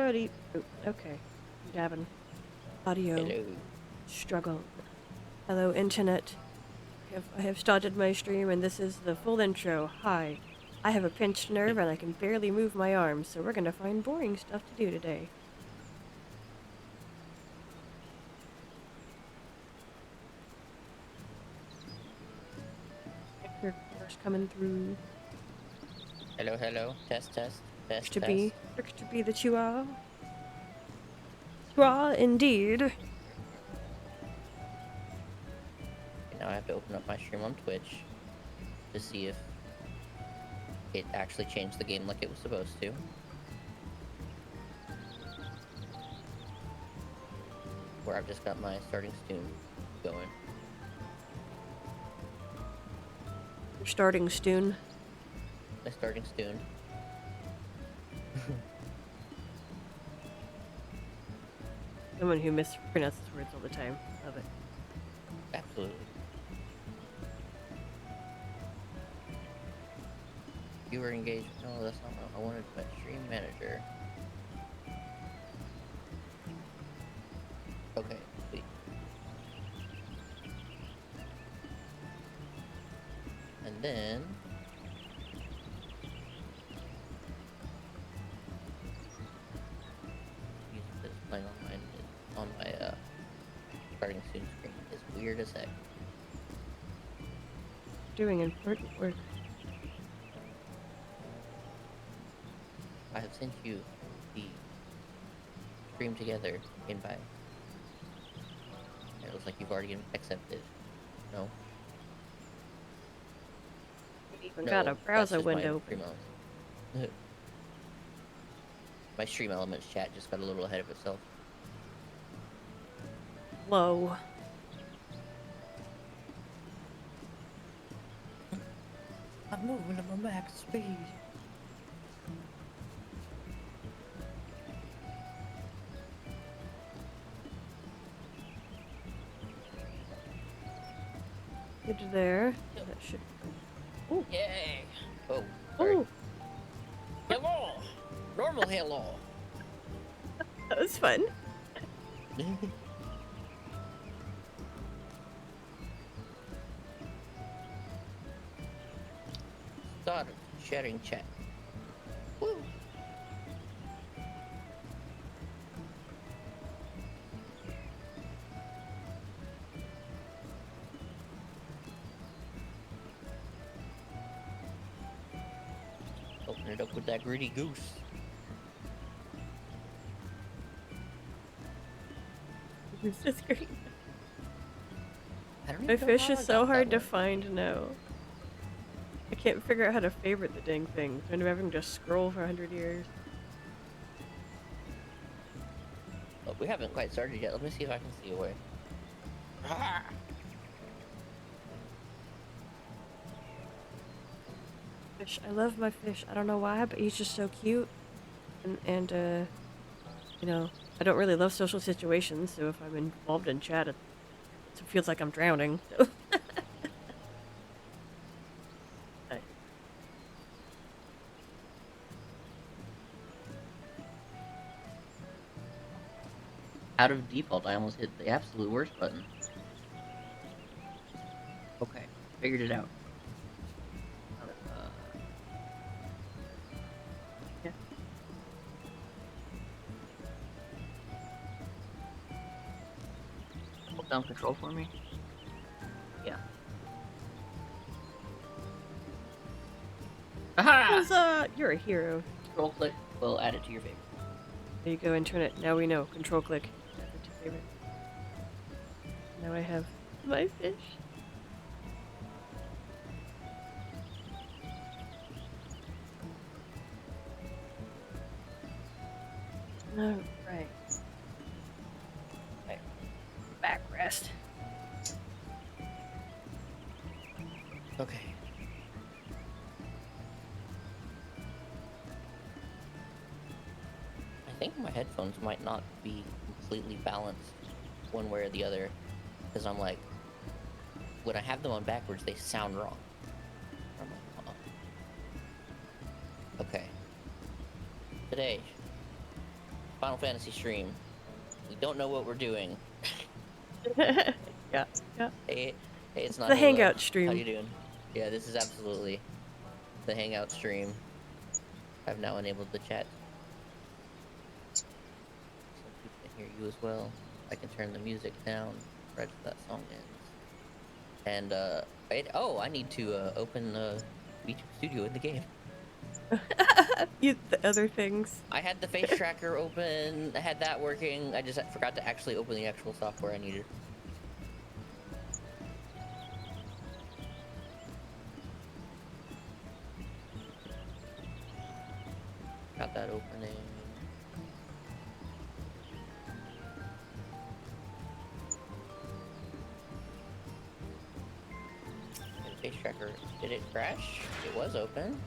Howdy. Oh, okay. I'm having audio Hello. struggle. Hello, internet. I have started my stream, and this is the full intro. Hi. I have a pinched nerve, and I can barely move my arms, so we're gonna find boring stuff to do today. First coming through. Hello, hello. Test, test, test, Looks to be that you are. You are indeed. Okay, now I have to open up my stream on Twitch to see if it actually changed the game like it was supposed to. Where I've just got my starting tune going. Your starting stune. My starting tune. Someone who mispronounces words all the time. Love it. Absolutely. You were engaged. No, that's not what I wanted. My stream manager. Okay, sweet. And then music that's playing on my starting soon screen is weird as heck. Doing important work. I have sent you the stream together invite. It looks like you've already accepted. No? Even got a browser window open. My Stream Elements chat just got a little ahead of itself. Low. I'm moving at my max speed. Good there. That should. Ooh. Yay! Oh, sorry. Ooh. Hello! Normal hello! That was fun. Start sharing chat. Woo! Open it up with that greedy goose. This is great. I don't My even know fish how is I so got hard that to one. find now. I can't figure out how to favorite the dang thing. I end up having to scroll for 100 years. Oh, we haven't quite started yet. Let me see if I can see a way. Fish. I love my fish. I don't know why, but he's just so cute. And you know, I don't really love social situations, so if I'm involved in chat, it feels like I'm drowning. So. Out of default, I almost hit the absolute worst button. Okay, figured it out. Yeah. Hold down control for me. Yeah. Aha! You're a hero. Control click will add it to your favorite. There you go, internet. Now we know. Control click. Add it to favorite. Now I have my fish. Alright. Okay. Backrest. Okay. I think my headphones might not be completely balanced one way or the other, because I'm like, when I have them on backwards, they sound wrong. I'm like, okay. Today, Final Fantasy stream. We don't know what we're doing. Yeah, yeah. Hey, it's It's not the Halo. hangout stream. How you doing? Yeah, this is absolutely the hangout stream. I've now enabled the chat. So people can hear you as well. I can turn the music down right as that song ends. And I need to open YouTube Studio in the game. The other things. I had the face tracker open. I had that working. I just forgot to actually open the actual software I needed. Got that opening. And face tracker, did it crash? It was open.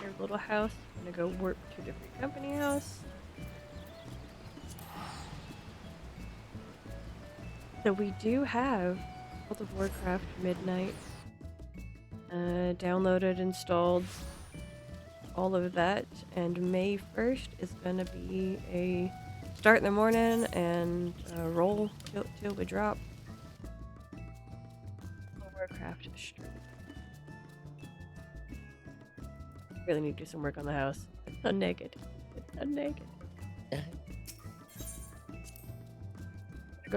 Your little house. I'm gonna go warp to the free company house. So we do have World of Warcraft Midnight downloaded, installed, all of that, and May 1st is gonna be a start in the morning and roll till we drop. Warcraft stream. Really need to do some work on the house. It's so naked. It's so naked. Go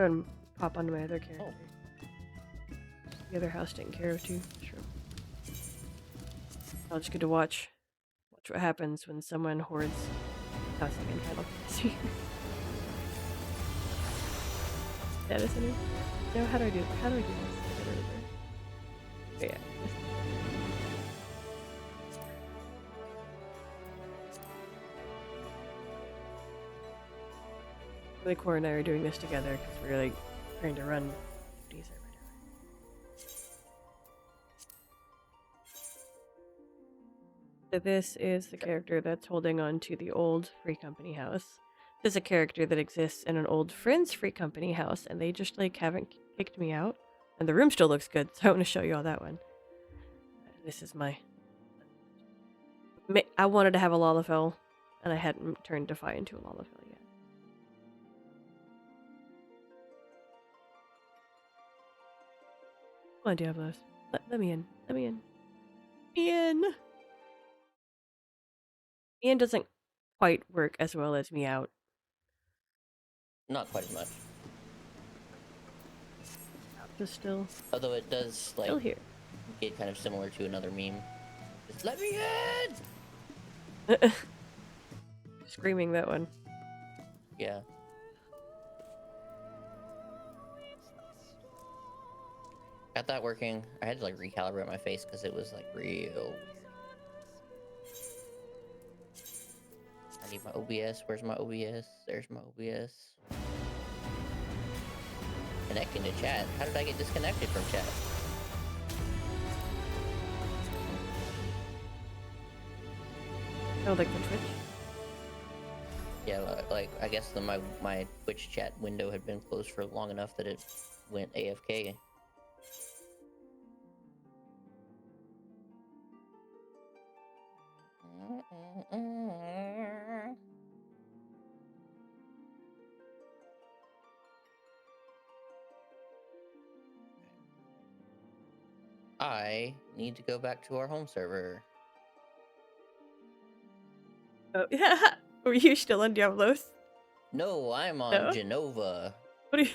ahead and pop onto my other character. The other house taken care of too. Sure. I'll just get to watch what happens when someone hoards housing in Final Fantasy. Status in it? No, how do I do this? I don't remember. Oh, yeah. Really, Core and I are doing this together because we're like trying to run duties over there. So this is the character that's holding on to the old Free Company house. This is a character that exists in an old Friends Free Company house, and they just like haven't kicked me out. And the room still looks good, so I want to show you all that one. This is my... I wanted to have a Lalafell, and I hadn't turned Defy into a Lalafell yet. Come on, Diablos. Let me in. Let me in. Ian! Ian doesn't quite work as well as me out. Not quite as much. Just still Although it does, like, still here. get kind of similar to another meme. Just let me in! Screaming that one. Yeah. Got that working. I had to, like, recalibrate my face because it was, like, real. I need my OBS. Where's my OBS? There's my OBS. Connecting to chat. How did I get disconnected from chat? Oh, like the Twitch? Yeah, like, I guess my Twitch chat window had been closed for long enough that it went AFK. I need to go back to our home server. Oh, yeah. Were you still on Diablos? No, I'm on No? Genova. What are you...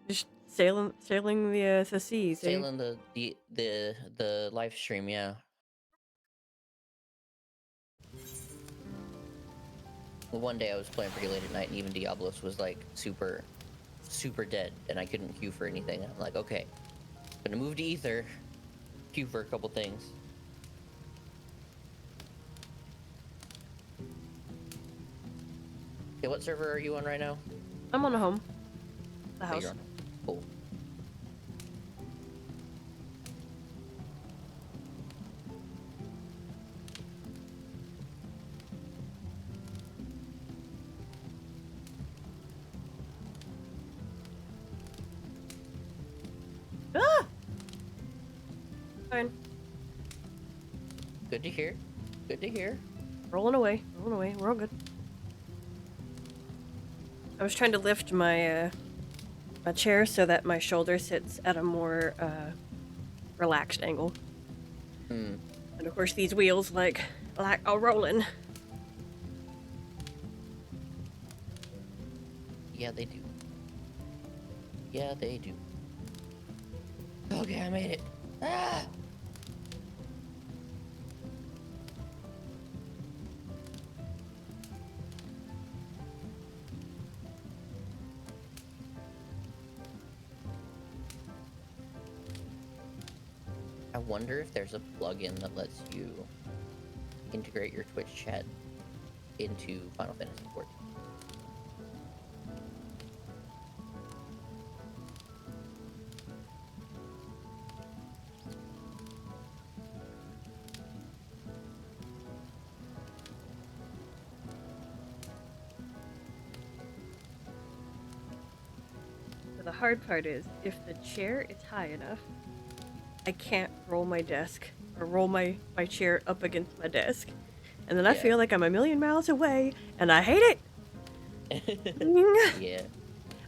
Just sailing the seas, eh? Sailing the live stream, yeah. Well, one day I was playing pretty late at night, and even Diablos was like super dead, and I couldn't queue for anything. I'm like, okay, gonna move to Ether, queue for a couple things. Okay, what server are you on right now? I'm on a home. The Oh, house. you're on. Cool. Ah! Fine. Good to hear. Good to hear. Rolling away. Rolling away. We're all good. I was trying to lift my my chair so that my shoulder sits at a more relaxed angle. Hmm. And of course, these wheels like a rolling. Yeah, they do. Yeah, they do. Okay, I made it. Ah! I wonder if there's a plugin that lets you integrate your Twitch chat into Final Fantasy XIV. So the hard part is, if the chair is high enough, I can't roll my desk or roll my chair up against my desk. And then I Yeah. feel like I'm a million miles away, and I hate it! Yeah.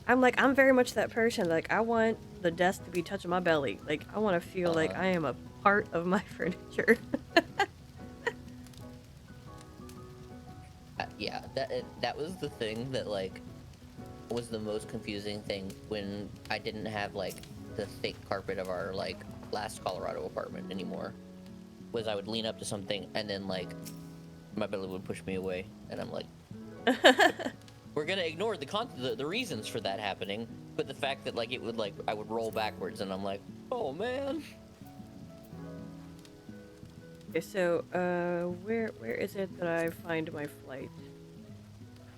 I'm like, I'm very much that person. Like, I want the desk to be touching my belly. Like, I want to feel like I am a part of my furniture. Yeah, that was the thing that, like, was the most confusing thing when I didn't have, like, the thick carpet of our, like, last Colorado apartment anymore. Was I would lean up to something and then, like, my belly would push me away, and I'm like, we're gonna ignore the reasons for that happening, but the fact that, like, it would, like, I would roll backwards, and I'm like, oh man. Okay, so, where is it that I find my flight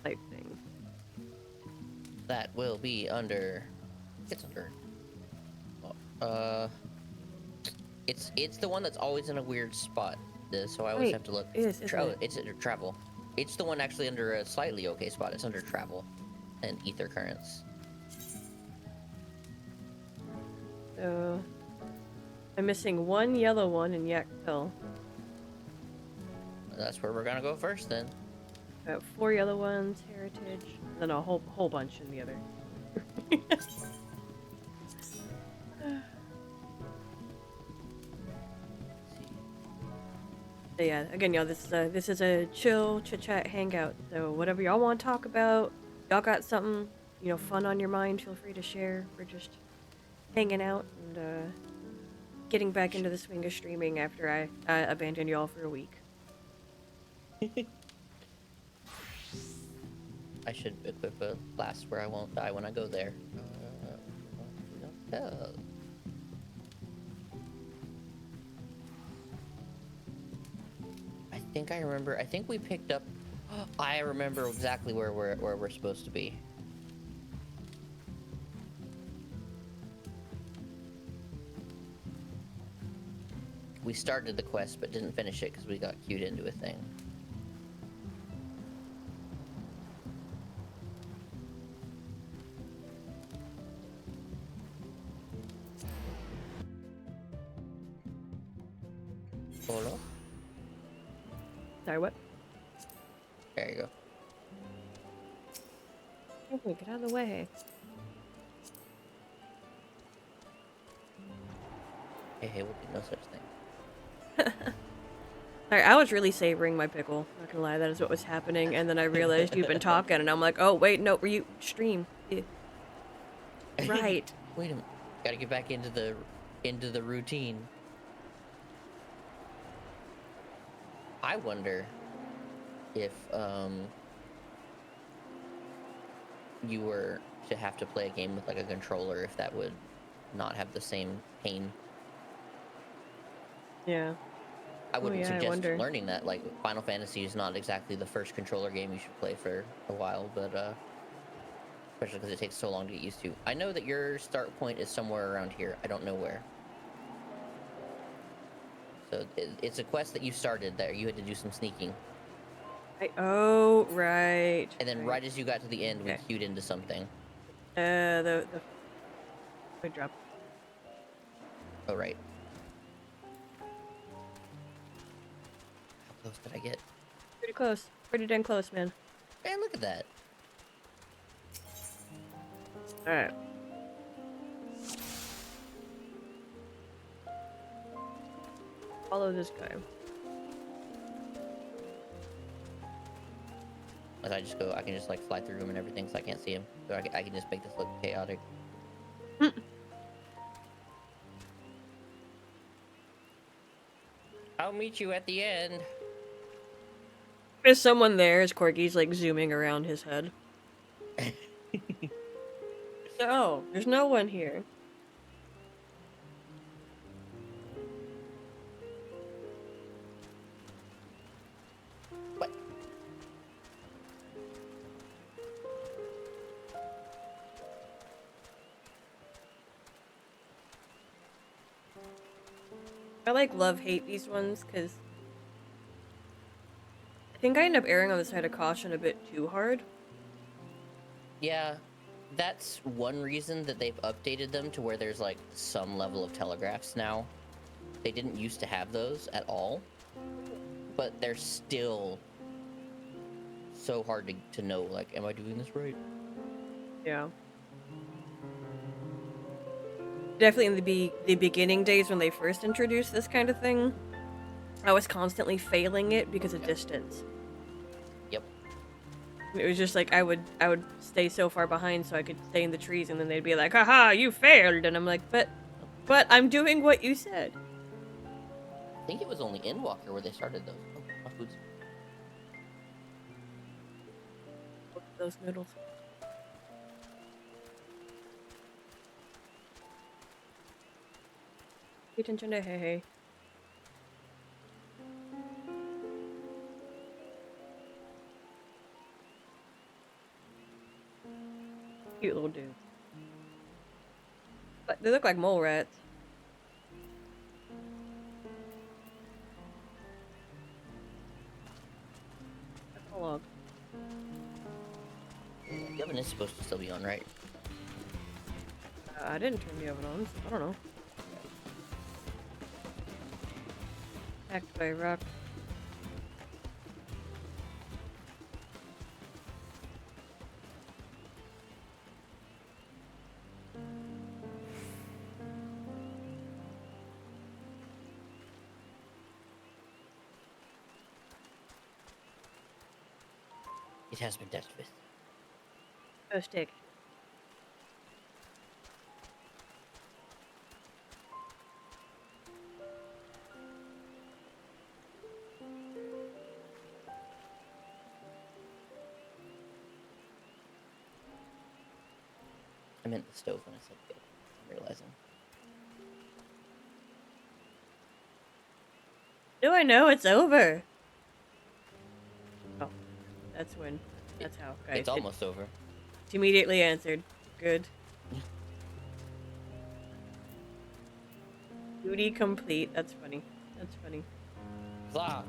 thing? That will be under. It's under. Uh, it's the one that's always in a weird spot. So I always Wait, have to look. isn't it? It's under travel. It's the one actually under a slightly okay spot. It's under travel and ether currents. So, I'm missing one yellow one in Yak Pill. That's where we're gonna go first then. Got 4 yellow ones, Heritage, and then a whole bunch in the other. So yeah, again, y'all, this is a chill chit chat hangout. So whatever y'all want to talk about, y'all got something, you know, fun on your mind, feel free to share. We're just hanging out and getting back into the swing of streaming after I abandoned y'all for a week. I should equip a class where I won't die when I go there. I think I remember. I think we picked up. I remember exactly where we're supposed to be. We started the quest but didn't finish it because we got queued into a thing. Hello? Sorry, what? There you go. Oh, get out of the way. Hey, we'll do no such thing. Sorry, I was really savoring my pickle. Not gonna lie, that is what was happening. And then I realized you've been talking, and I'm like, oh wait, no, you stream. Yeah. Right. Wait a minute. Gotta get back into the routine. I wonder if you were to have to play a game with like a controller, if that would not have the same pain. Yeah. I wouldn't I suggest wonder. learning that. Like, Final Fantasy is not exactly the first controller game you should play for a while, but especially because it takes so long to get used to. I know that your start point is somewhere around here. I don't know where. So it's a quest that you started there. You had to do some sneaking. Oh, right. And then right as you got to the end, Okay. we queued into something. The drop. Oh, right. How close did I get? Pretty close. Pretty dang close, man. Man, look at that. Alright. Follow this guy. Like I can just like fly through him and everything, so I can't see him. So I can just make this look chaotic. I'll meet you at the end. There's someone there as Korrgi's like zooming around his head. No, there's no one here. What? I like love-hate these ones because I think I end up erring on the side of caution a bit too hard. Yeah, that's one reason that they've updated them to where there's like some level of telegraphs now. They didn't used to have those at all, but they're still so hard to know, like, am I doing this right? Yeah. Definitely in the beginning days when they first introduced this kind of thing, I was constantly failing it because of distance. Yep. It was just like I would stay so far behind so I could stay in the trees, and then they'd be like, "Haha, you failed," and I'm like, "But I'm doing what you said." I think it was only in Walker where they started those. Oh, my food's... Those noodles. Pay attention to hey. Cute little dude. But they look like mole rats. That's a log. The oven is supposed to still be on, right? I didn't turn the oven on, so I don't know. Attacked by a rock. It has been dealt with. Oh, stick. I meant the stove when I said good. I'm realizing. Do I know it's over? Oh, that's when. That's how, guys. It's almost over. She immediately answered. Good. Duty complete. That's funny. That's funny. Blah.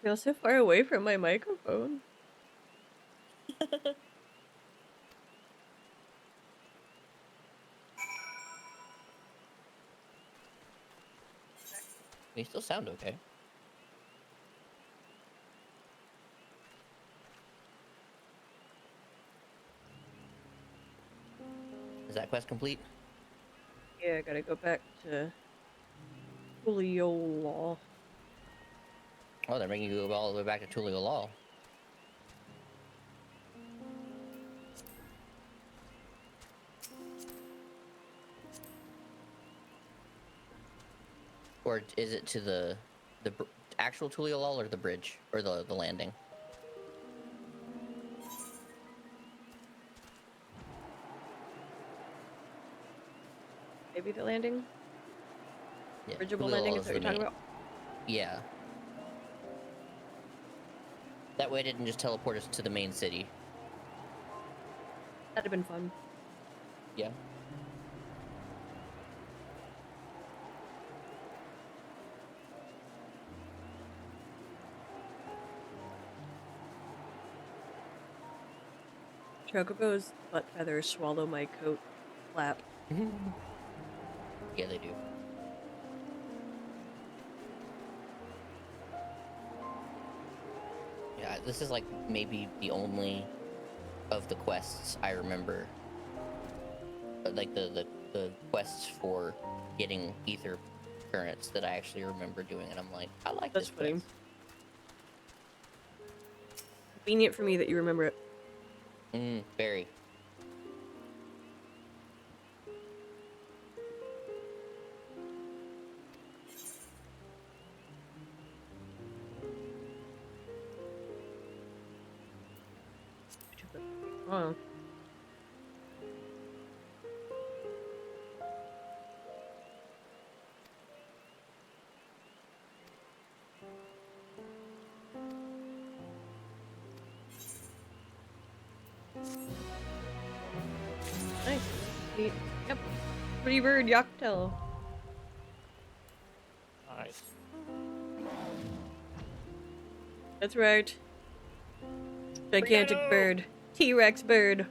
I feel so far away from my microphone. You still sound okay. Is that quest complete? Yeah, I gotta go back to Julio. Oh, they're making you go all the way back to Tulio Law. Or is it to the actual Tulio Law or the bridge or the landing? maybe the landing? Yeah. Bridgeable Poolil landing is is what the you're talking main. about? Yeah. That way it didn't just teleport us to the main city. That'd have been fun. Yeah. Chocobo's butt feathers swallow my coat flap. Yeah, they do. Yeah, this is like maybe the only of the quests I remember. Like the quests for getting ether currents that I actually remember doing, and I'm like, I like That's this funny. quest. Convenient for me that you remember it. Very. Oh. Nice. Neat. Yep. Pretty bird, Yoctel. Nice. That's right. Gigantic bird. T-Rex bird.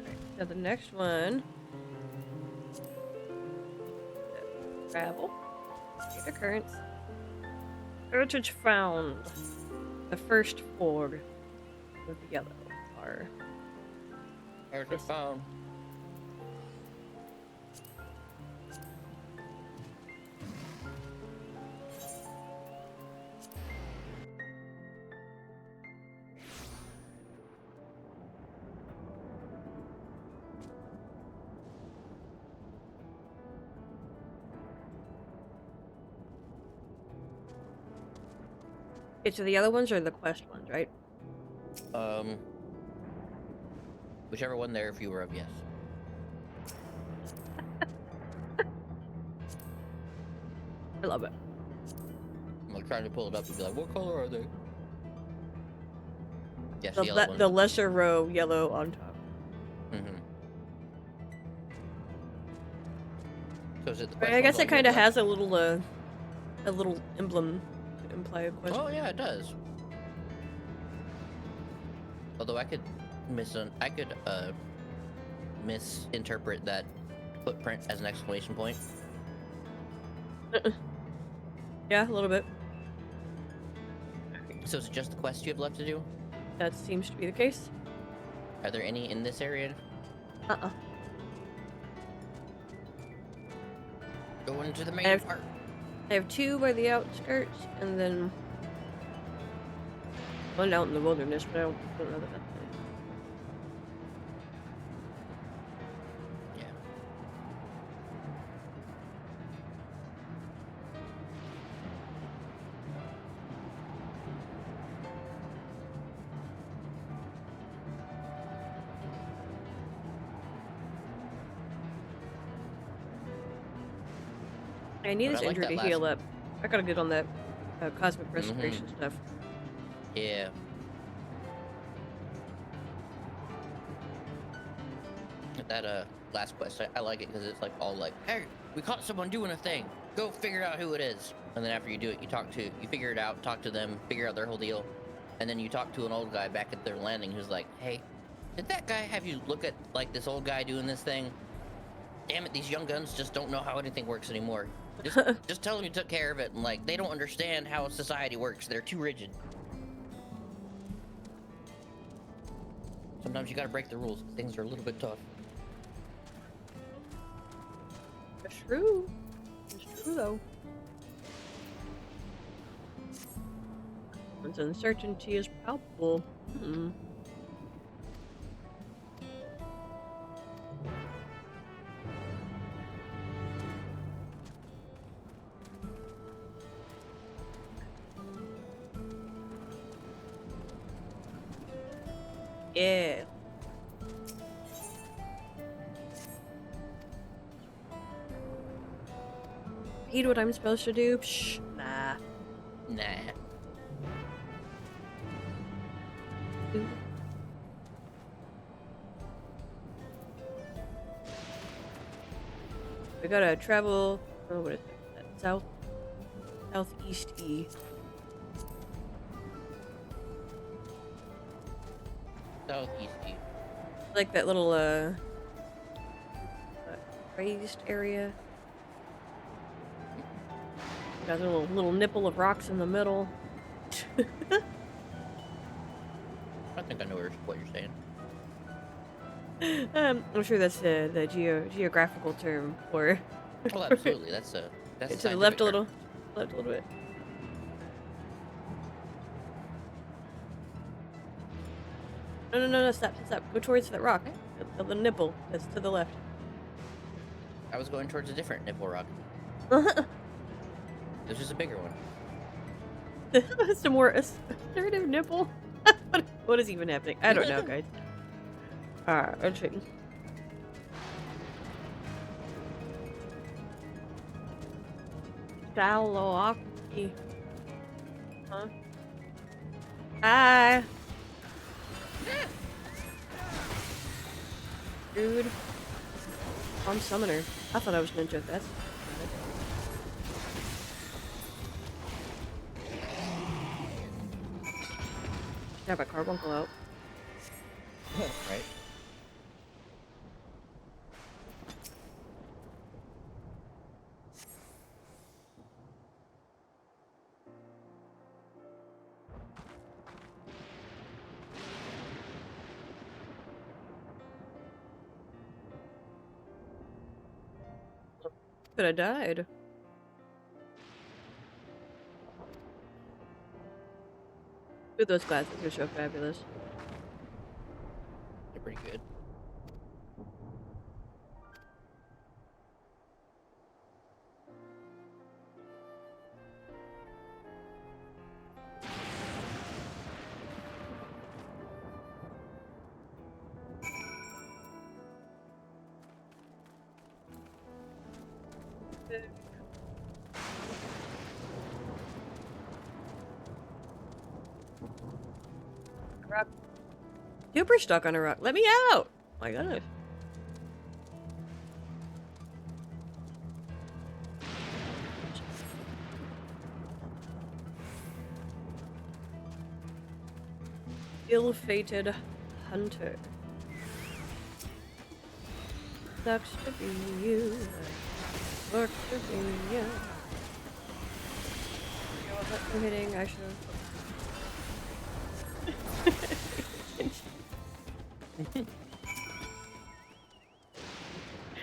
Okay, now the next one. Travel. Data currents. Heritage found. The first four of the yellow are. There's a phone. Okay, so the yellow ones are the quest ones, right? Whichever one there, if you were of, yes. I love it. I'm like trying to pull it up and be like, what color are they? Yes, The, the yellow the one. lesser row, yellow on top. So is it the I quest guess ones it on kind your of has a little emblem to imply a left? quest. Oh yeah, it does. Although I could misinterpret that footprint as an exclamation point. Yeah, a little bit. So is it just the quest you have left to do? That seems to be the case. Are there any in this area? Uh-uh. Go into the I main have- part. I have two by the outskirts, and then one out in the wilderness, but I don't know that that's it. Yeah. I need But this I like injury that to heal last- up. I gotta get on that cosmic restoration stuff. Yeah. That last quest, I like it because it's like all like, hey, we caught someone doing a thing. Go figure out who it is. And then after you do it, you figure it out, talk to them, figure out their whole deal, and then you talk to an old guy back at their landing who's like, hey, did that guy have you look at like this old guy doing this thing? Damn it, these young guns just don't know how anything works anymore. Just tell them you took care of it, and like they don't understand how society works. They're too rigid. Sometimes you gotta break the rules. Things are a little bit tough. It's true. It's true, though. Once uncertainty is palpable. Hmm. Yeah. read what I'm supposed to do? Psh, nah. Nah. Ooh. We gotta travel. Oh, what is that? Southeast E. Southeasty. Like that little raised area. Got a little nipple of rocks in the middle. I think I know what you're saying. I'm sure that's the geographical term for. Well, absolutely. That's a To the scientific left a term. little, left a little bit. No, stop. Go towards that rock. The nipple that's to the left. I was going towards a different nipple rock. This is a bigger one. Some more assertive nipple. What is even happening? I don't know, guys. I'm checking. Shallocky. Huh? Hi. Dude. I'm summoner. I thought I was ninja. That's have a carbuncle out. Right. Could have died. Dude, those glasses are so fabulous. They're pretty good. Rock. Super stuck on a rock. Let me out! Oh my god. Ill-fated hunter. Sucks to be you. Sucks to be you. I'm hitting, I should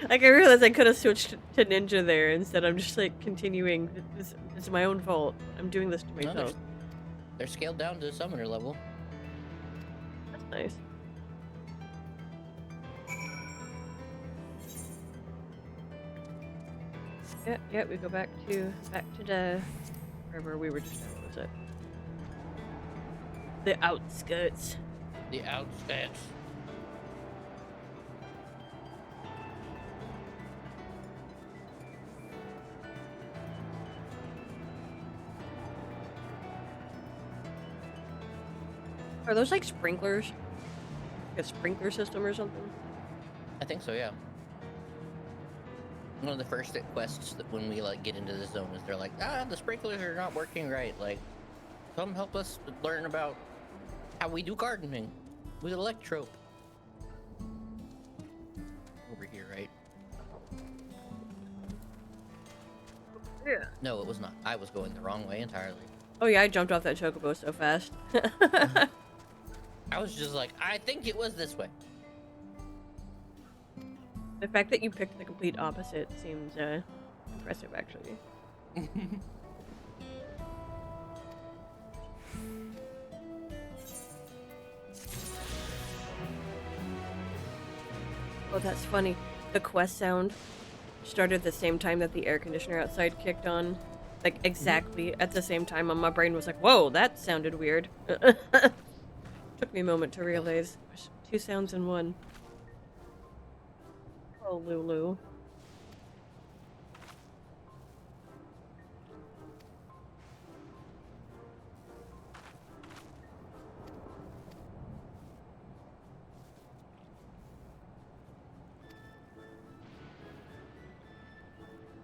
Like, I realized I could have switched to ninja there. Instead, I'm just, like, continuing. It's my own fault. I'm doing this to No, myself. they're scaled down to summoner level. That's nice. Yeah, we go back to the wherever we were just at. What was it? The outskirts. The outskirts. Are those like sprinklers? Like a sprinkler system or something? I think so, yeah. One of the first quests that when we like get into the zone is they're like, the sprinklers are not working right. Like, come help us learn about how we do gardening with electro. Over here, right? Yeah. No, it was not. I was going the wrong way entirely. Oh yeah, I jumped off that chocobo so fast. I was just like, I think it was this way. The fact that you picked the complete opposite seems impressive, actually. Oh, that's funny. The quest sound started at the same time that the air conditioner outside kicked on. Like, exactly at the same time, and my brain was like, whoa, that sounded weird. Took me a moment to realize there's two sounds in one. Oh, Lulu.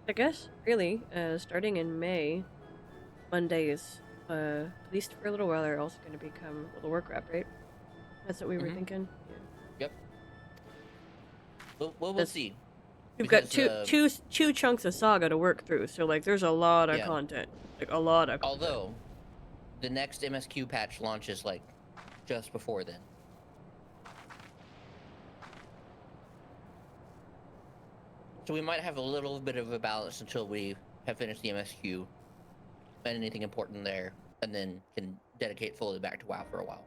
I guess, really, starting in May, Mondays, at least for a little while, are also going to become World of Warcraft, right? That's what we were Mm-hmm. thinking. Yeah. Yep. We'll That's, see. we've got Because, two chunks of Saga to work through, so like there's a lot of yeah. content, like a lot of content. Although, the next MSQ patch launches, like, just before then. So we might have a little bit of a balance until we have finished the MSQ and anything important there, and then can dedicate fully back to WoW for a while.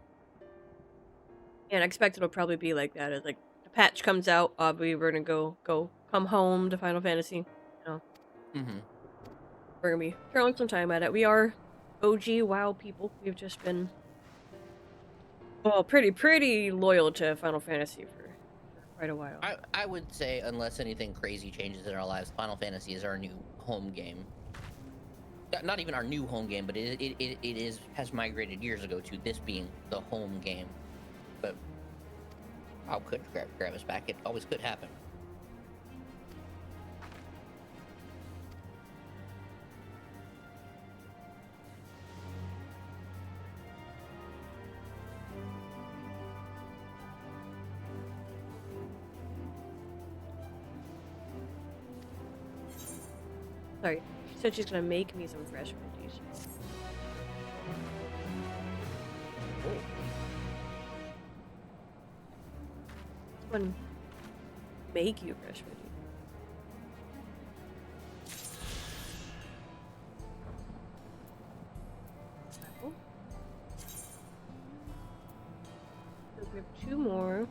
And I expect it'll probably be like that. As like a patch comes out, we're gonna come home to Final Fantasy. You know, Mm-hmm. we're gonna be throwing some time at it. We are OG WoW people. We've just been well, pretty loyal to Final Fantasy for quite a while. I would say, unless anything crazy changes in our lives, Final Fantasy is our new home game. Not even our new home game, but it has migrated years ago to this being the home game. But how could grab us back? It always could happen. Sorry, she said she's gonna make me some fresh veggies. Oh. One make you fresh veggies. Apple. So we have two more.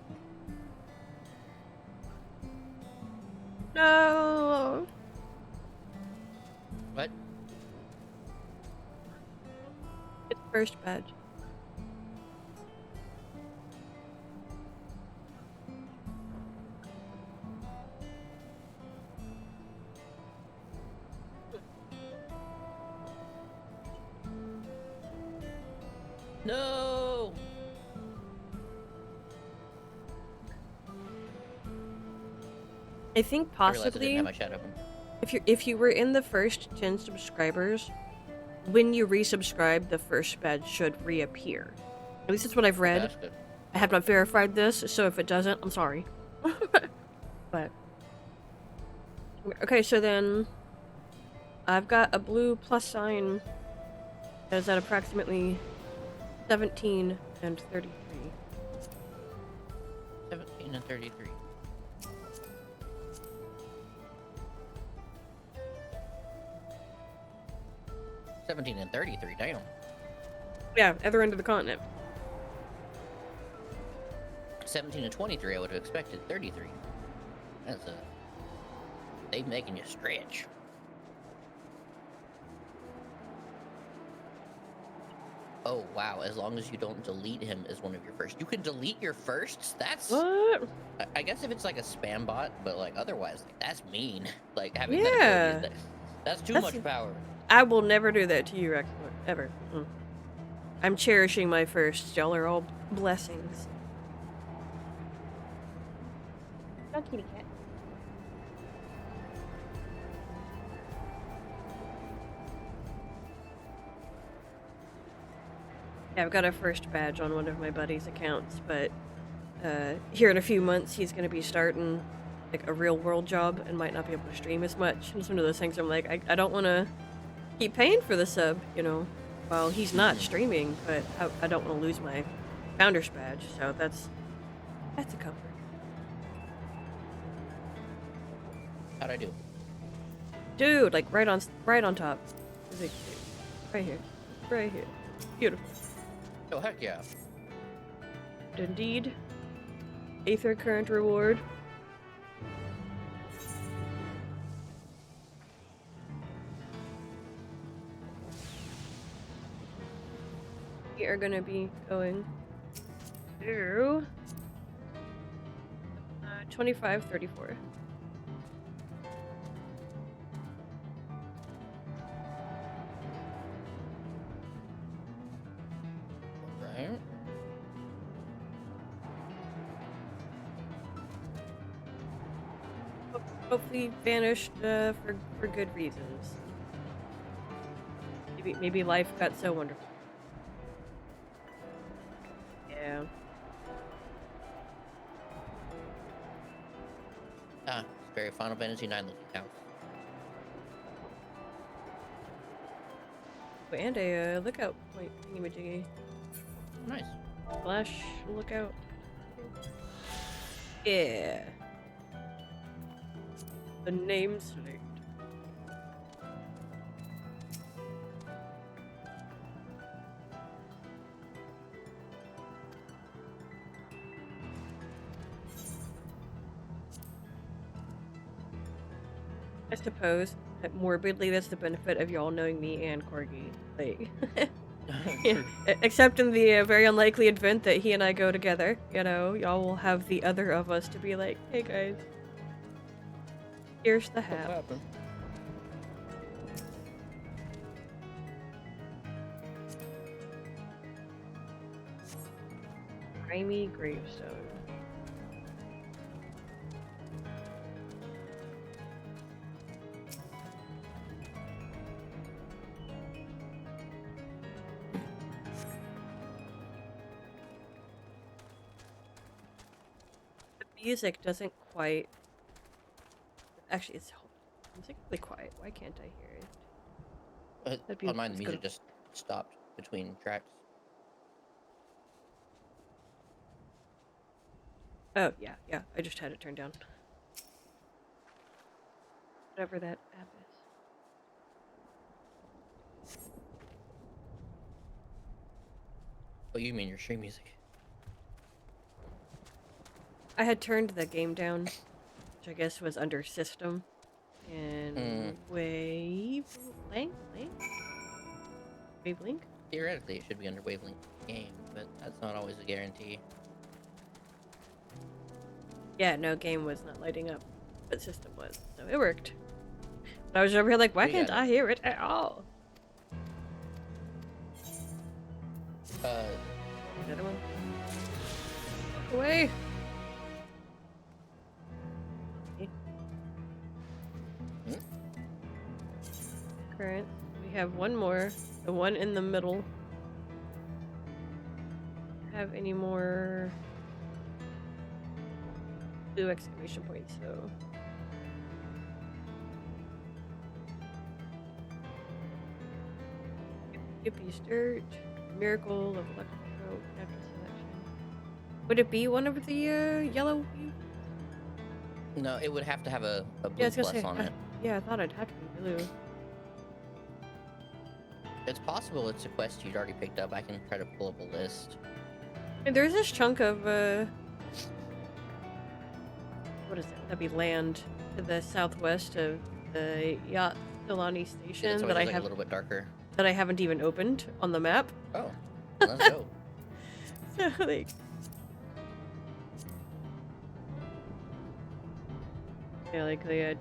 No. What? It's first badge. No. I think I realized I didn't possibly have my chat open. if you were in the first 10 subscribers, when you resubscribe, the first badge should reappear. At least that's what I've read. That's good. I have not verified this, so if it doesn't, I'm sorry. But okay, so then I've got a blue plus sign that's at approximately 17 and 33. 17 and 33. $17 and 33, damn. Yeah, other end of the continent. 17 and 23, I would have expected 33. That's they making you stretch. Oh wow, as long as you don't delete him as one of your first. You can delete your firsts? That's What? I guess if it's like a spam bot, but like otherwise, like that's mean. Like having Yeah. that ability that's too That's- much power. I will never do that to you, Rex. Ever. I'm cherishing my firsts. Y'all are all blessings. No kitty cat. Yeah, I've got a first badge on one of my buddy's accounts, but here in a few months he's going to be starting like a real world job and might not be able to stream as much. It's one of those things where I'm like, I don't want to keep paying for the sub, you know, while he's not streaming, but I don't want to lose my founder's badge, so that's a comfort. How'd I do? Dude, like right on top. Like, right here. Right here. Beautiful. Oh heck yeah. Indeed. Aether current reward. We are gonna be going to 2534. Right. hopefully vanished for good reasons. Maybe life got so wonderful. Yeah. Ah, it's very Final Fantasy IX looking house. Oh, and a lookout point thingamajiggy. Nice. Flash lookout. Yeah. The name slate. I suppose that morbidly that's the benefit of y'all knowing me and Korrgi. Like, yeah, except in the very unlikely event that he and I go together, you know, y'all will have the other of us to be like, hey guys, here's the What hat. happened? Grimy gravestone. The music doesn't quite. Actually, it's musically quiet. Why can't I hear it? That'd be- On mine, the let's go music to- just stopped between tracks. Oh, yeah, yeah. I just had it turned down. Whatever that app is. Oh, you mean your stream music? I had turned the game down, which I guess was under system. And wavelength? Wavelength? Theoretically, it should be under Wavelength game, but that's not always a guarantee. Yeah, no, game was not lighting up, but system was, so it worked. But I was over here like, why We can't got it. I hear it at all? Another one. Walk away. Okay. Hmm? Current. We have one more. The one in the middle. Have any more blue exclamation points, so. Hippie's dirt. Miracle of electro natural selection. Would it be one of the yellow? No, it would have to have a Yeah, I blue was gonna plus say. on it. Yeah, I thought it'd have to be blue. It's possible it's a quest you'd already picked up. I can try to pull up a list. And there's this chunk of what is it? That'd be land to the southwest of the Yacht Delani Yeah, station it's that always I like have a little bit darker. that I haven't even opened on the map. Oh, let's go. So like, yeah, like the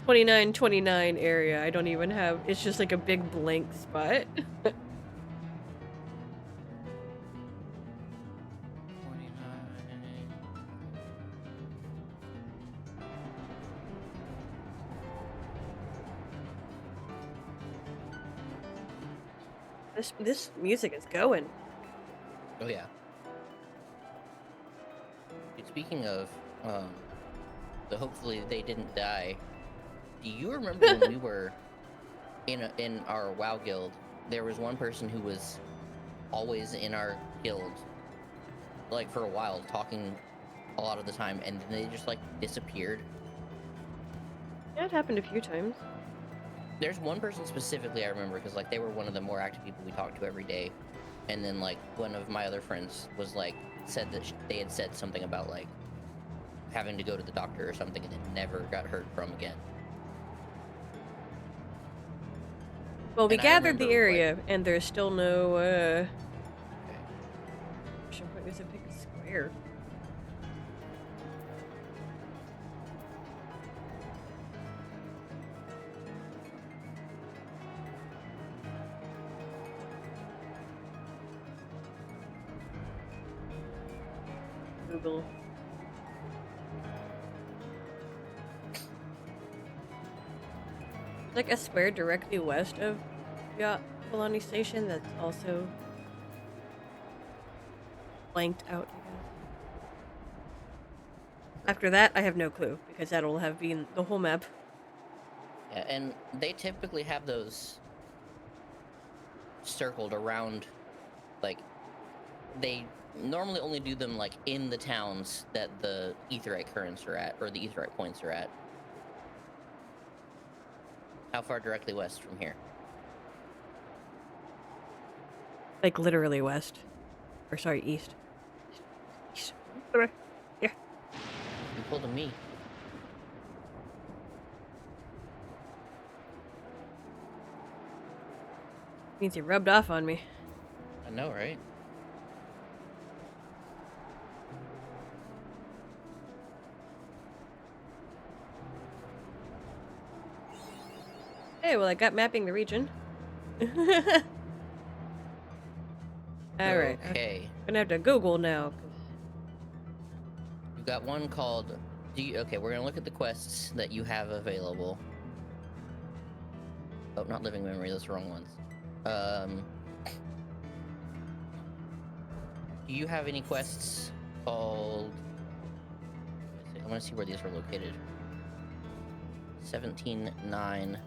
29 area. I don't even have. It's just like a big blank spot. 29. This music is going. Oh yeah. Dude, speaking of, so hopefully they didn't die. Do you remember when we were in our WoW guild? There was one person who was always in our guild, like for a while, talking a lot of the time, and then they just like disappeared. Yeah, it happened a few times. There's one person specifically I remember because like they were one of the more active people we talked to every day, and then like one of my other friends was like said that they had said something about like having to go to the doctor or something, and it never got heard from again. Well, we And I gathered the remember, area, and there's still no action point. There's a big square. Google. like a square directly west of Yacht Polani Station that's also blanked out, I guess. After that, I have no clue, because that'll have been the whole map. Yeah, and they typically have those circled around, like, they normally only do them, like, in the towns that the aetheryte currents are at, or the aetheryte points are at. How far directly west from here? Like, literally west. Or, sorry, east. East. Over. Here. You pulled a me. Means you rubbed off on me. I know, right? Hey, well, I got mapping the region. Alright. Okay. I'm gonna have to Google now. You've got one called... Okay, we're gonna look at the quests that you have available. Oh, not living memory, that's the wrong ones. Do you have any quests called... I want to see where these are located. 17-9.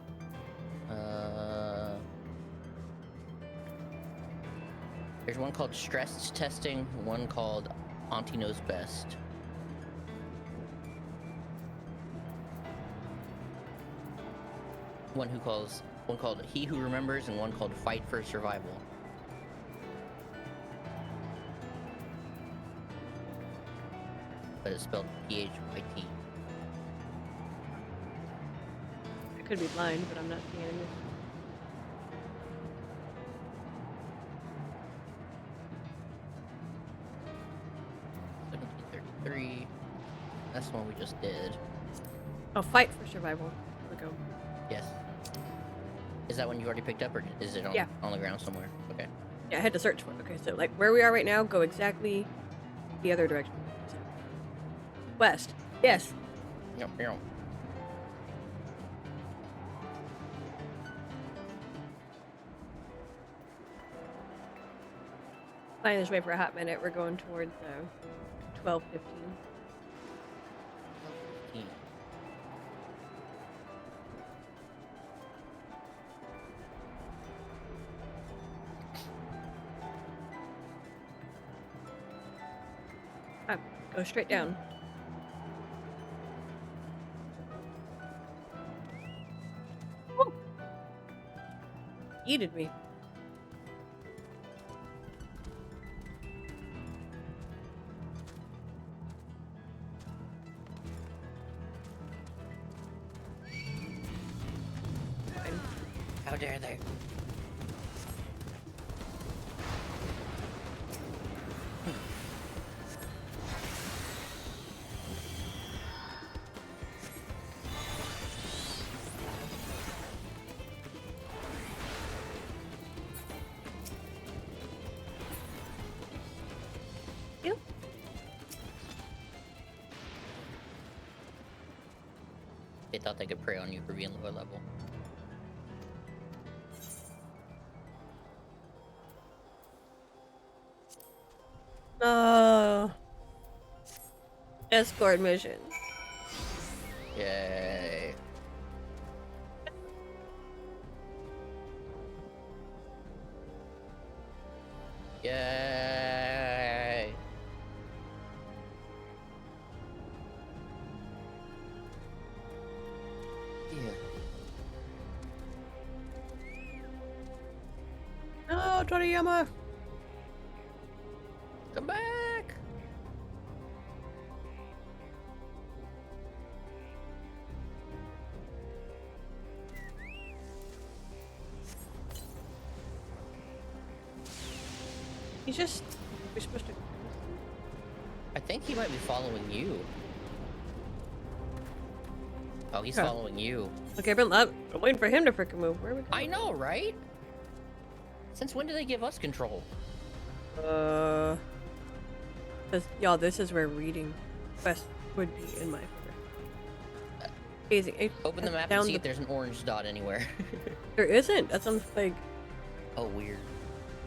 There's one called Stress Testing, one called Auntie Knows Best. One called He Who Remembers, and one called Fight for Survival. But it's spelled P-H-Y-T. I could be blind, but I'm not seeing it. That's the one we just did. Oh, Fight for Survival. There we go. Yes. Is that one you already picked up, or is it on, on the ground somewhere? Okay. Yeah, I had to search for it. Okay, so like where we are right now, go exactly the other direction. West. Yes. Yep, yep. Flying this way for a hot minute. We're going towards 12:15. Go straight down. Woo! Yeeted me. Fine. How dare they? They thought they could prey on you for being lower level. Oh. Escort mission. Yay. Yay. Yeah. No, Toriyama! Come back! He's just... We're supposed to... I think he might be following you. Oh, he's following you. Okay, I'm waiting for him to frickin' move. Where are we going? I know, right? Since when did they give us control? Y'all, this is where reading quest would be in my favor. Easy. Open the map and see if there's an orange dot anywhere. There isn't. That sounds like Oh, weird.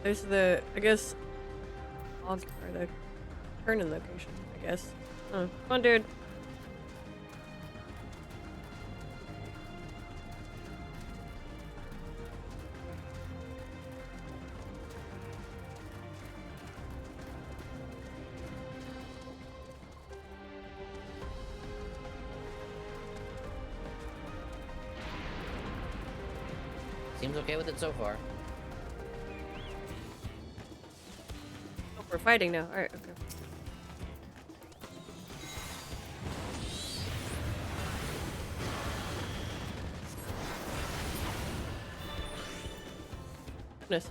there's the, I guess, or the turn-in location, I guess. Oh, come on, dude. Seems okay with it so far. Oh, we're fighting now. Alright, okay. Goodness.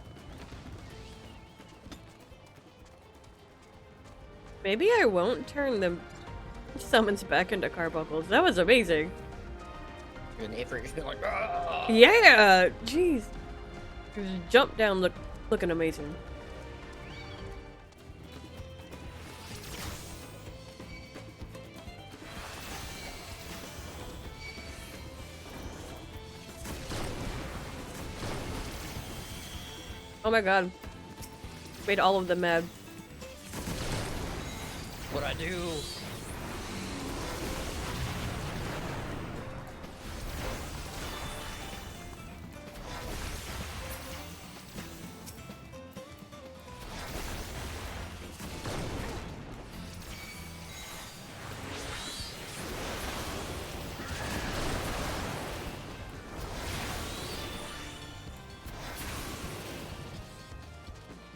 Maybe I won't turn the summons back into carbuncles. That was amazing. And the Ifrit just being like, "Ah!" Yeah! Jeez. There's a jump down looking amazing. Oh my god. Made all of them mad. What'd I do?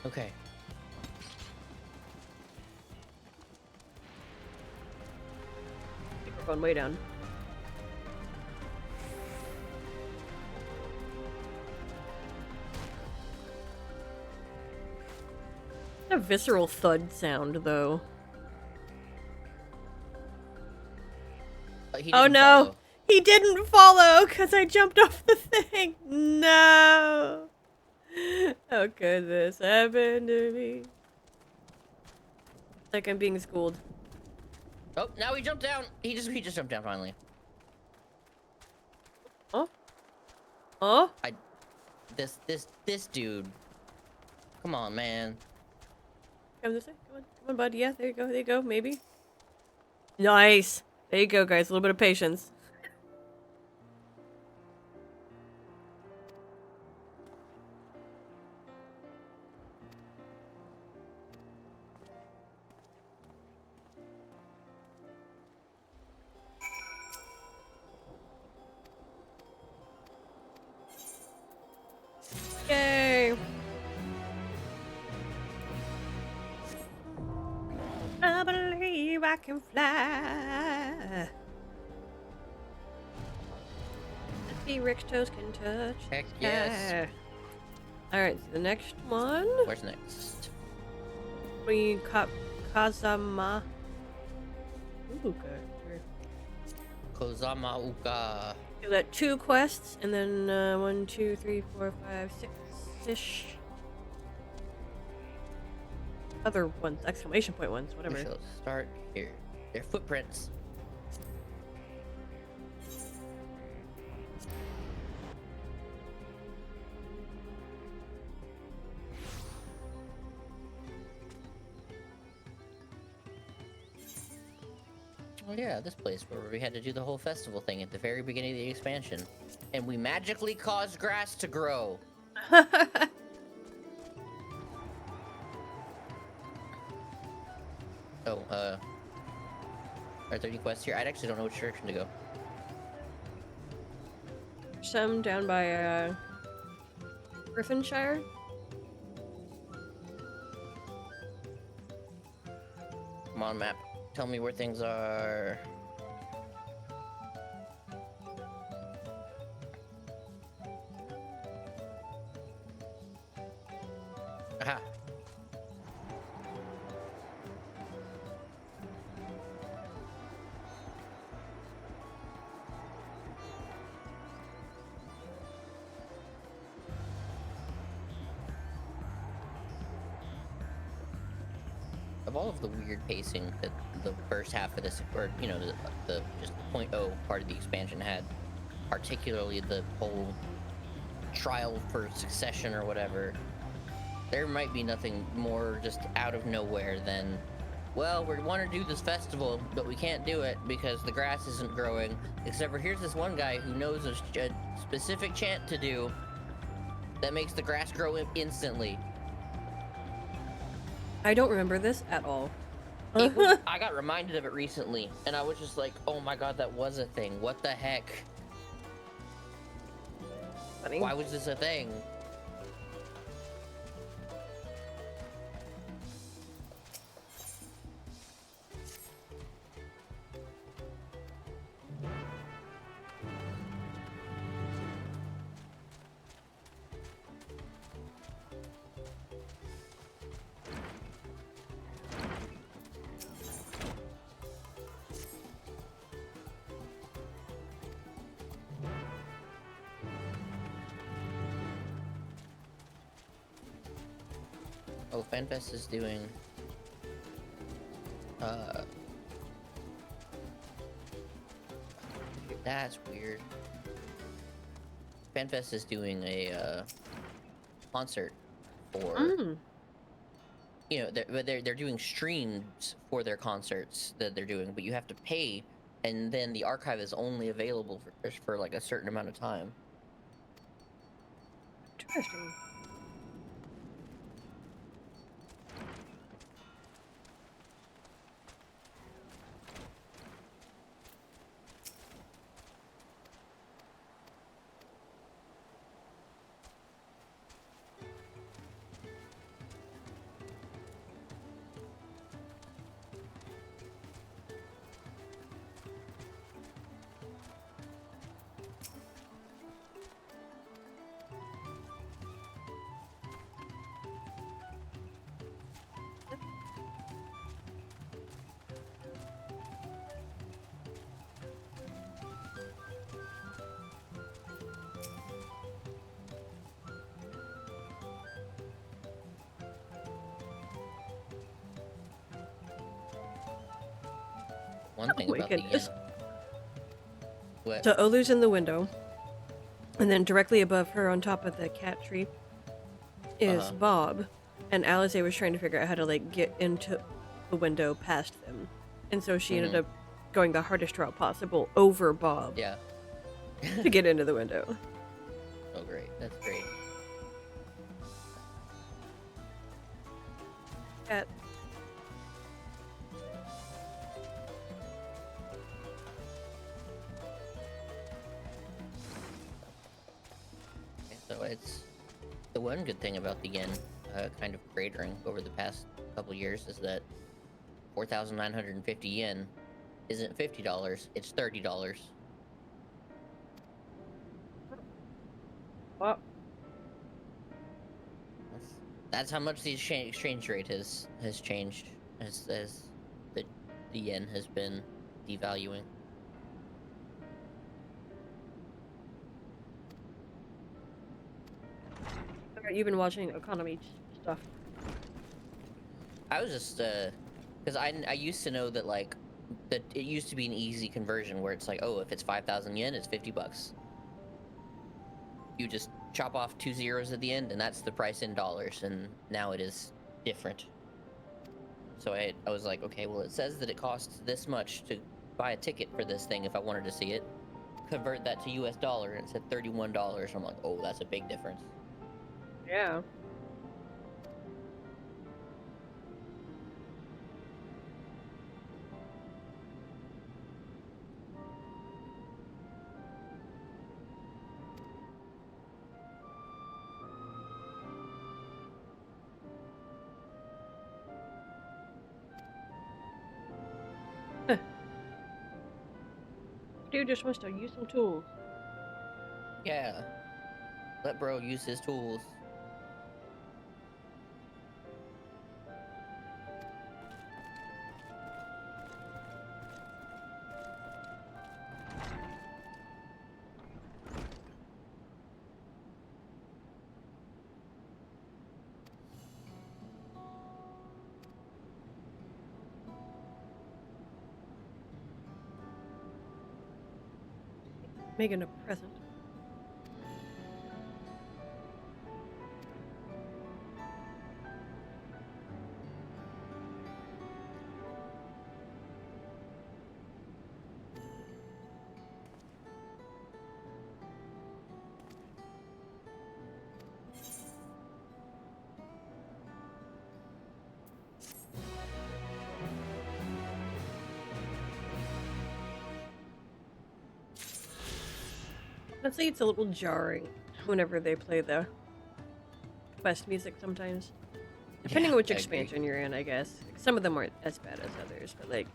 Okay. We're going way down. A visceral thud sound, though. He Oh didn't no! follow. He didn't follow because I jumped off the thing! No! How could this happen to me? Like I'm being schooled. Oh, now he jumped down. He just jumped down finally. Oh? Oh? This dude. Come on, man. Come this way. Come on, bud. Yeah, there you go. Maybe. Nice. There you go, guys. A little bit of patience. Yay! I believe I can fly. The T-Rex toes can touch. Heck yes. Alright, so the next one. Where's next? We caught Kazama. Ooh, good. Kozama Uka. We got 2 quests, and then 1, 2, 3, 4, 5, 6-ish. Other ones, exclamation point ones, whatever. We shall start here. Their footprints. Oh yeah, this place where we had to do the whole festival thing at the very beginning of the expansion. And we magically caused grass to grow. Oh, are there any quests here? I actually don't know which direction to go. Some down by Griffinshire. Come on, map. Tell me where things are. Aha. of all of the weird pacing that the first half of this, or you know, the just the 0.0 part of the expansion had, particularly the whole trial for succession or whatever, there might be nothing more just out of nowhere than, well, we want to do this festival, but we can't do it because the grass isn't growing. Except for here's this one guy who knows a specific chant to do that makes the grass grow instantly. I don't remember this at all. I got reminded of it recently, and I was just like, oh my god, that was a thing. What the heck? Funny. Why was this a thing? Oh, FanFest is doing that's weird. FanFest is doing a concert for you know, they're doing streams for their concerts that they're doing, but you have to pay, and then the archive is only available for like a certain amount of time. Interesting. One thing my about goodness. the what? So Olu's in the window, and then directly above her on top of the cat tree is Bob, and Alize was trying to figure out how to like get into the window past them, and so she ended up going the hardest route possible over Bob Yeah. to get into the window. Oh, great. That's great. Cat. So it's the one good thing about the yen kind of cratering over the past couple years is that 4,950 yen isn't $50, it's $30. Well, That's how much the exchange rate has changed as the yen has been devaluing. you've been watching economy stuff. I was just because I used to know that like that it used to be an easy conversion where it's like, oh, if it's 5,000 yen, it's $50. You just chop off 2 zeros at the end, and that's the price in dollars. And now it is different. So I was like, okay, well, it says that it costs this much to buy a ticket for this thing if I wanted to see it. Convert that to US dollar, and it said $31. I'm like, oh, that's a big difference. Yeah. Dude just wants to use some tools. Yeah. Let bro use his tools. Megan a present. I'd say it's a little jarring whenever they play the quest music sometimes. Depending on which I agree. expansion you're in, I guess. Some of them aren't as bad as others, but like...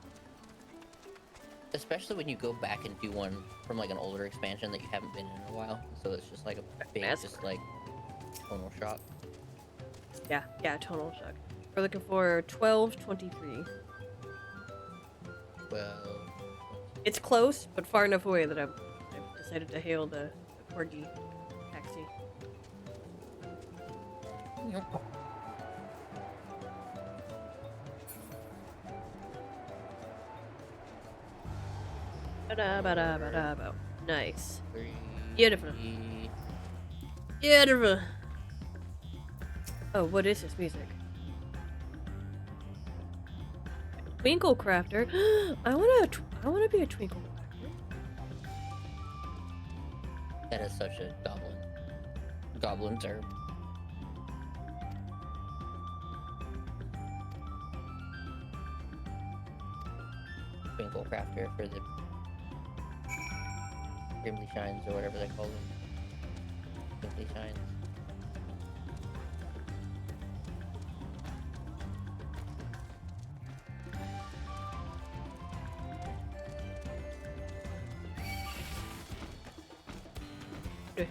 Especially when you go back and do one from like an older expansion that you haven't been in a while. So it's just like a big, just like tonal shock. Yeah, tonal shock. We're looking for 1223. Well, It's close, but far enough away that I've decided to hail the Korrgi taxi. Ba-da-ba-da-ba-da-ba. Nice. Beautiful. Beautiful. Oh, what is this music? Twinkle crafter. I wanna be a twinkle crafter. That is such a goblin term. Twinkle crafter for the Grimly Shines or whatever they call them. Twinkly Shines.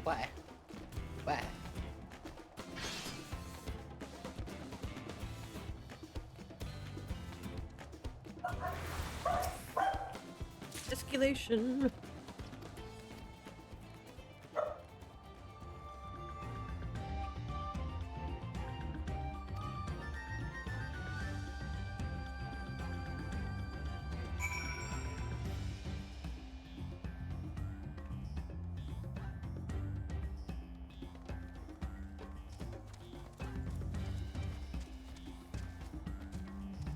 Why? Why? Escalation.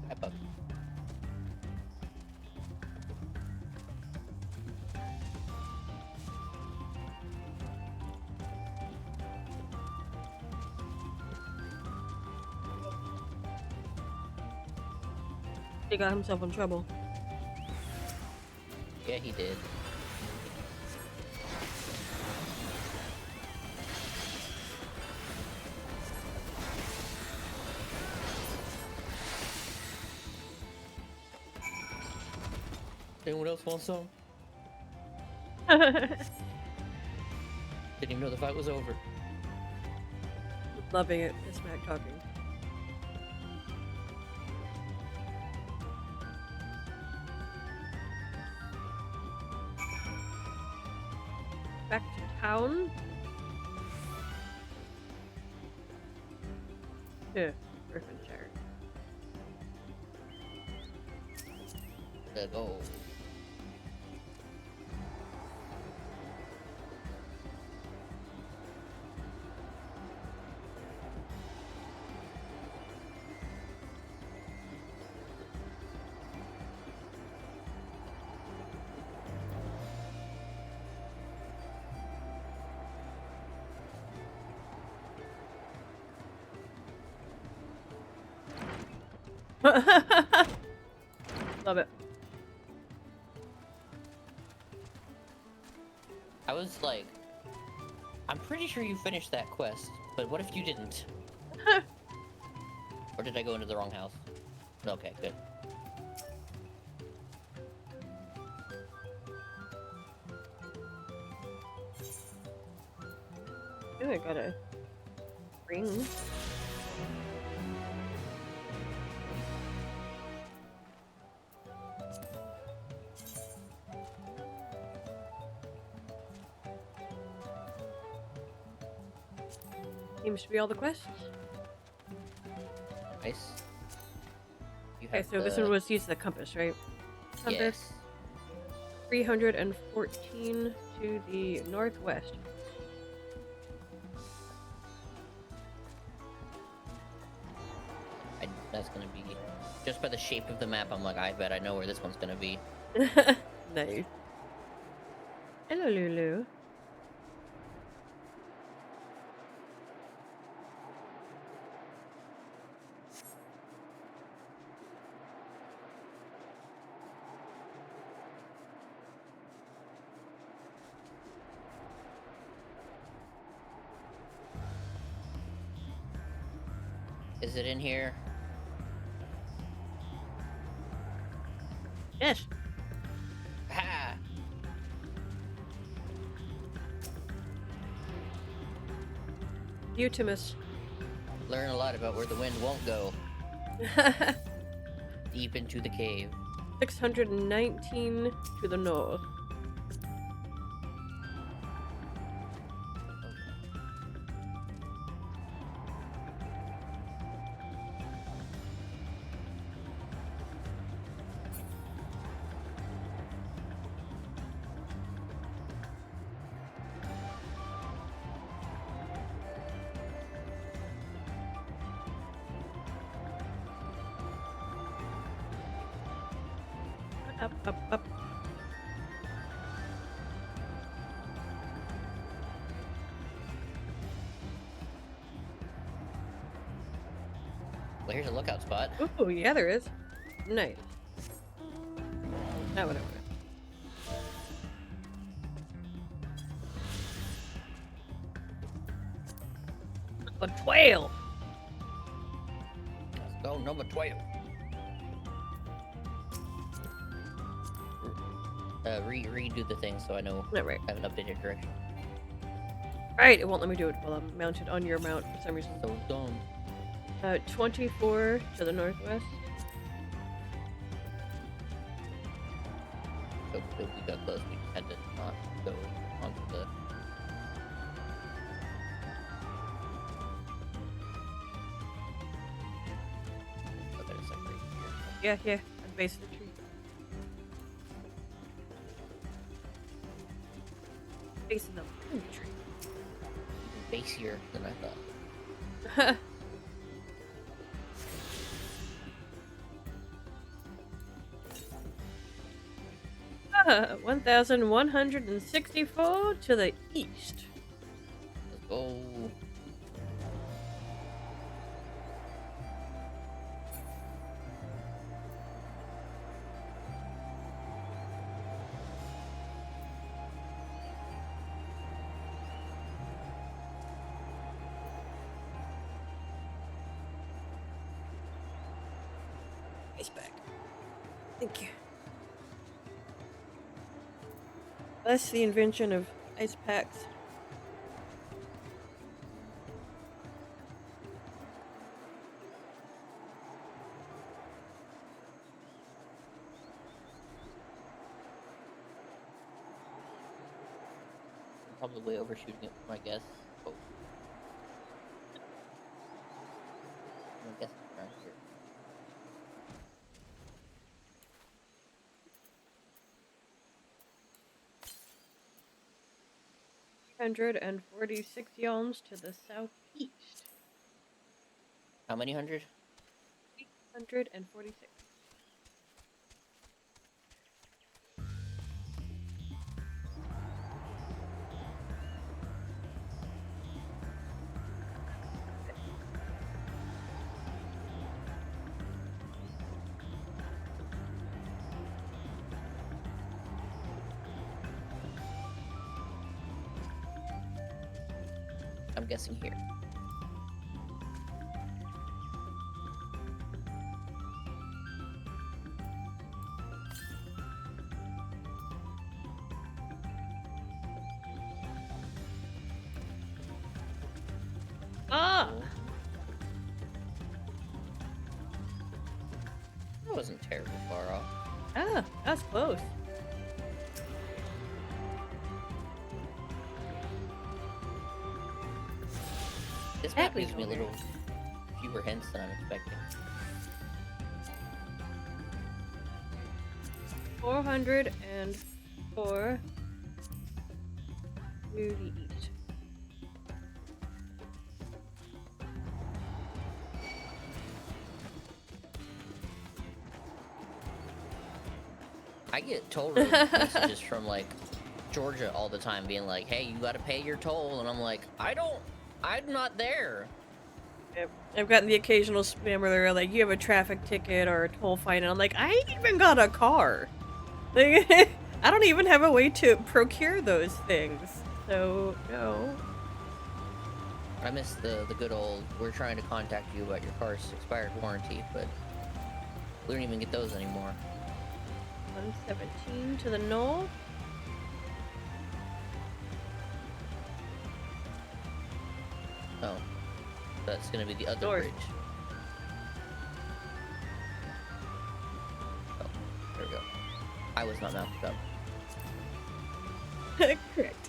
Wrap up. He got himself in trouble. Yeah, he did. Anyone else want some? Didn't even know the fight was over. Loving it. The smack talking. Back to town. Yeah, Griffinshire. Let's go. Love it. I was like, I'm pretty sure you finished that quest, but what if you didn't? Or did I go into the wrong house? Okay, good. Ooh, I got a ring. Seems to be all the quests. Nice. You Okay, have so this one was use the compass, right? Compass. Yes. 314 to the northwest. That's gonna be just by the shape of the map. I'm like, I bet I know where this one's gonna be. Nice. Hello, Lulu. Is it in here? Yes. Ha! Utimus. Learn a lot about where the wind won't go. Deep into the cave. 619 to the north. Up. Well, here's a lookout spot. Ooh, yeah, there is. Nice. That one over. Number 12. Let's go, number 12. Redo the thing so I know Not right. I have an updated direction. Right, it won't let me do it while I'm mounted on your mount for some reason. So dumb. 24 to the northwest. So we got close. We just had to not go onto the. Oh, there's like right here. Yeah, at the base of the tree. Base of the tree. Basier than I thought. 1,164 to the east. Let's go. Ice back. Thank you. That's the invention of ice packs. Probably overshooting it, my guess. Oh. I guess it's around here. Hundred and 46 yalms to the southeast. How many hundred? 846. I'm guessing here. Ah! That wasn't terribly far off. Ah, that's close. This map gives me a little fewer hints than I'm expecting. 404 to the east. I get toll road messages from like Georgia all the time being like, hey, you gotta pay your toll, and I'm like, I'm not there. Yep. I've gotten the occasional spam where they're like, you have a traffic ticket or a toll fine, and I'm like, I ain't even got a car. Like, I don't even have a way to procure those things. So, no. I miss the good old, we're trying to contact you about your car's expired warranty, but we don't even get those anymore. 117 to the north. Oh, that's gonna be the other North. bridge. Oh, there we go. I was not mounted up. Correct.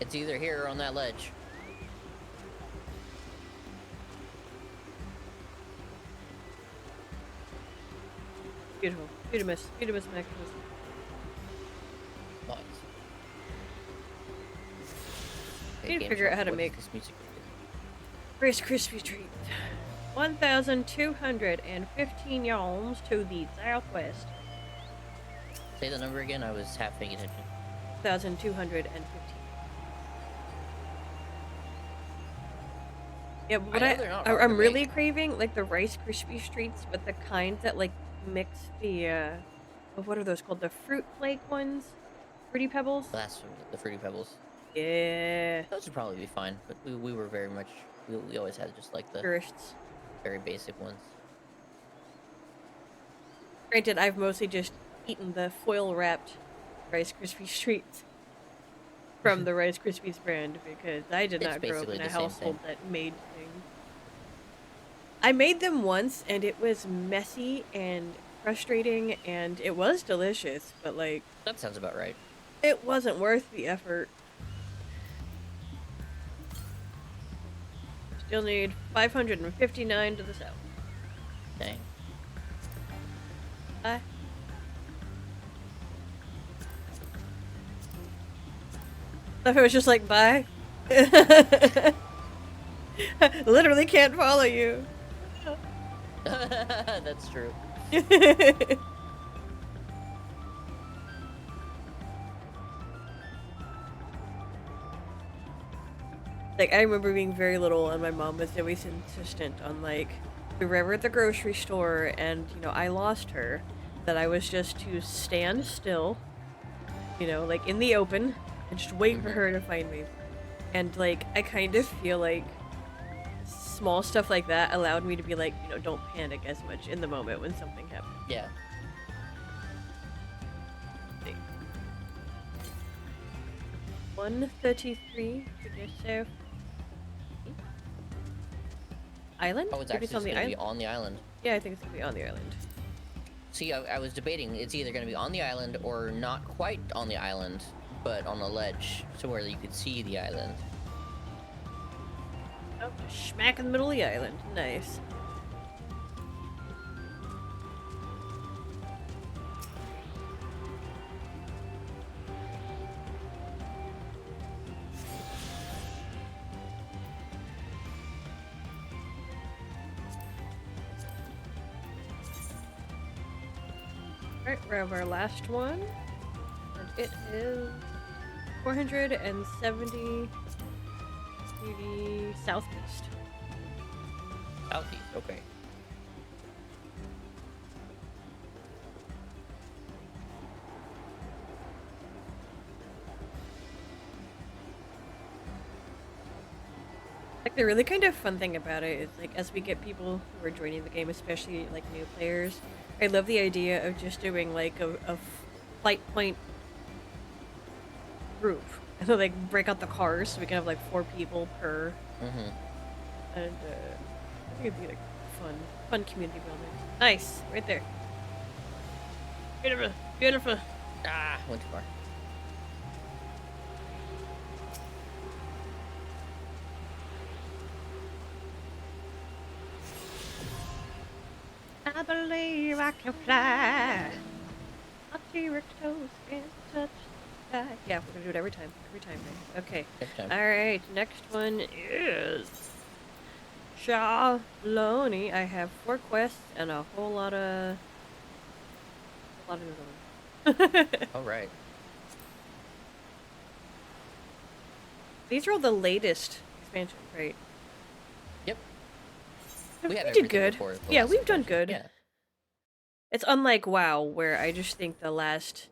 It's either here or on that ledge. Beautiful. Beautimus. Beautimus Maximus. Nice. I need to game figure out chat, how to what make is this music Rice Krispie treat. 1,215 yalms to the southwest. Say the number again, I was half paying attention. 1,215. Yeah, but I know they're not hard to I'm really make. craving like the Rice Krispie treats, but the kind that like mix the oh, what are those called? The fruit flake ones? Fruity Pebbles? That's the Fruity Pebbles. Yeah. Those would probably be fine, but we were very much, we always had just like the Tourists. very basic ones. Granted, I've mostly just eaten the foil wrapped Rice Krispie treats from the Rice Krispies brand because I did It's not grow up basically in a the same household thing. that made things. I made them once and it was messy and frustrating and it was delicious, but like That sounds about right. it wasn't worth the effort. Still need 559 to the south. Dang. Bye. If it was just like bye. Literally can't follow you. That's true. Like, I remember being very little and my mom was always insistent on, like, we were ever at the grocery store and, you know, I lost her, that I was just to stand still, you know, like, in the open, and just wait for her to find me. And, like, I kind of feel like small stuff like that allowed me to be like, you know, don't panic as much in the moment when something happens. Yeah. 133 to the south. Island? Oh, it's Maybe actually on the going to be island. on the island. Yeah, I think it's gonna be on the island. See, I was debating, it's either going to be on the island or not quite on the island, but on a ledge, so where you could see the island. Oh, smack in the middle of the island. Nice. Alright, we have our last one. And it is 470 to the southeast. Southeast, okay. Like, the really kind of fun thing about it is, like, as we get people who are joining the game, especially, like, new players, I love the idea of just doing, like, a flight point group. And then, like, break out the cars so we can have, like, 4 people per. Mm-hmm. And, I think it'd be, like, fun community building. Nice! Right there. Beautiful. Beautiful. Ah, went too far. I believe I can fly. T-Rex toes can't touch the sky. Yeah, we're gonna do it every time. Every time, right? Okay. Every time. Alright, next one is Shaloni. I have 4 quests and a whole lot of noodling. All right. These are all the latest expansions, right? Yep. We had did everything good. before the Yeah, last we've done expansion. good. Yeah. It's unlike WoW, where I just think the last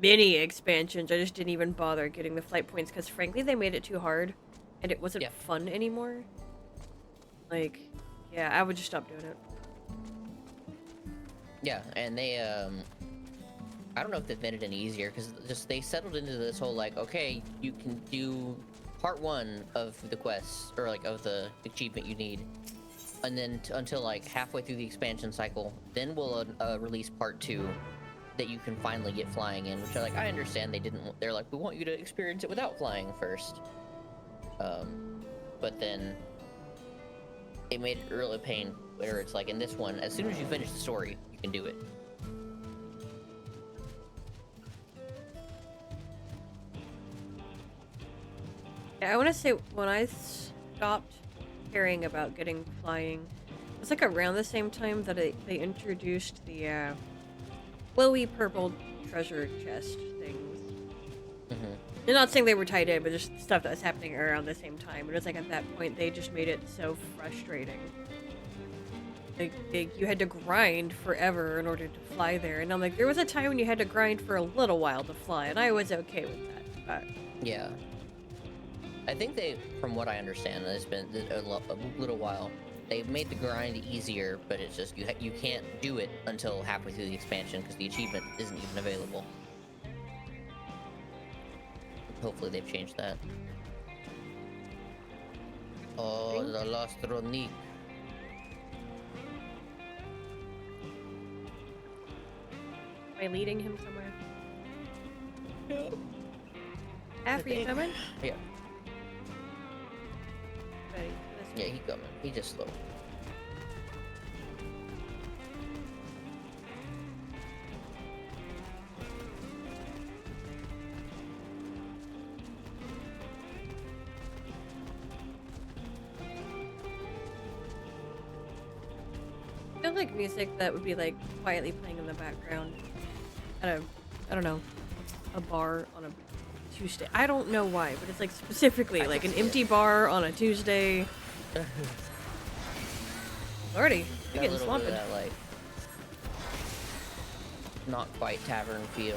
mini expansions, I just didn't even bother getting the flight points, because frankly, they made it too hard, and it wasn't fun anymore. Like, yeah, I would just stop doing it. Yeah, and they, I don't know if they've made it any easier, because just they settled into this whole, like, okay, you can do part 1 of the quests, or, like, of the achievement you need, and then until, like, halfway through the expansion cycle, then we'll release part 2 that you can finally get flying in, which I understand they're like, we want you to experience it without flying first. But then it made it really a pain, where it's like, in this one, as soon as you finish the story, you can do it. Yeah, I want to say, when I stopped caring about getting flying, it was like around the same time that they introduced the glowy purple treasure chest things. I'm not saying they were tied in, but just stuff that was happening around the same time. It was like at that point they just made it so frustrating. Like you had to grind forever in order to fly there, and I'm like, there was a time when you had to grind for a little while to fly, and I was okay with that. But Yeah. I think they, from what I understand, it's been a little while, they've made the grind easier, but it's just, you can't do it until halfway through the expansion, because the achievement isn't even available. Hopefully they've changed that. Oh, the lost Ronique. Am I leading him somewhere? No. After you coming? Yeah. Ready. Yeah, he coming. He just slow. I feel like music that would be like quietly playing in the background at I don't know, a bar on a Tuesday. I don't know why, but it's like specifically like an empty bar on a Tuesday. Lordy, you're getting swamped. That, like, not quite tavern feel.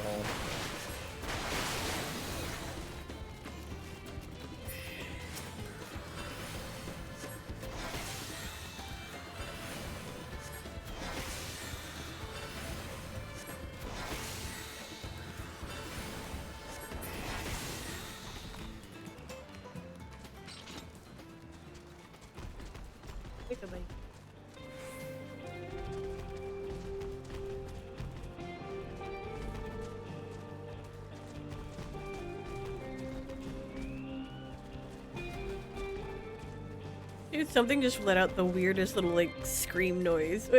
Dude, something just let out the weirdest little like scream noise.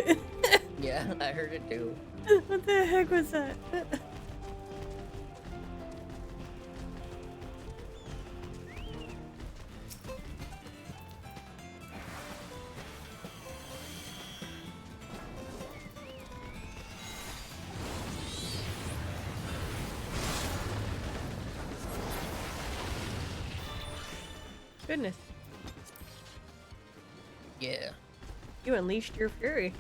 Yeah, I heard it too. What the heck was that? Goodness. Yeah. You unleashed your fury.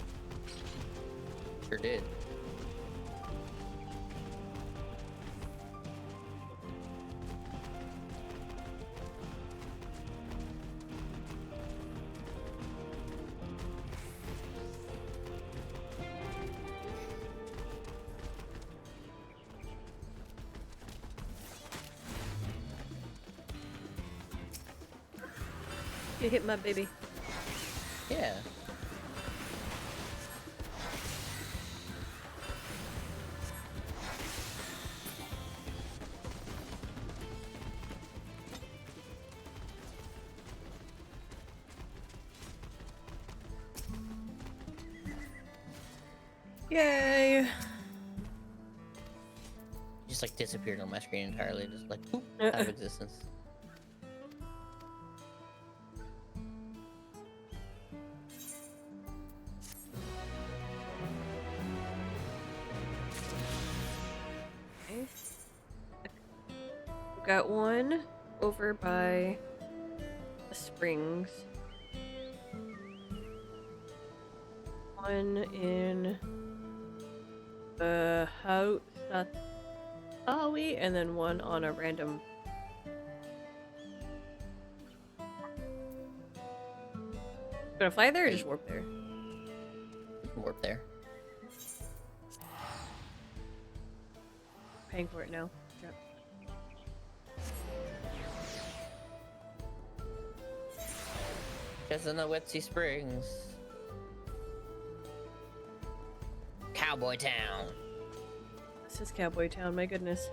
Sure did. You hit my baby. Yeah. Yay! just like disappeared on my screen entirely, just like poop, out of existence. Okay. We've got one over by the springs. One in the house, and then one on a random. Gonna fly there or just warp there? Warp there. Paying for it now. Yep. Just in the Wetsy Springs. Cowboy Town. This is Cowboy Town, my goodness.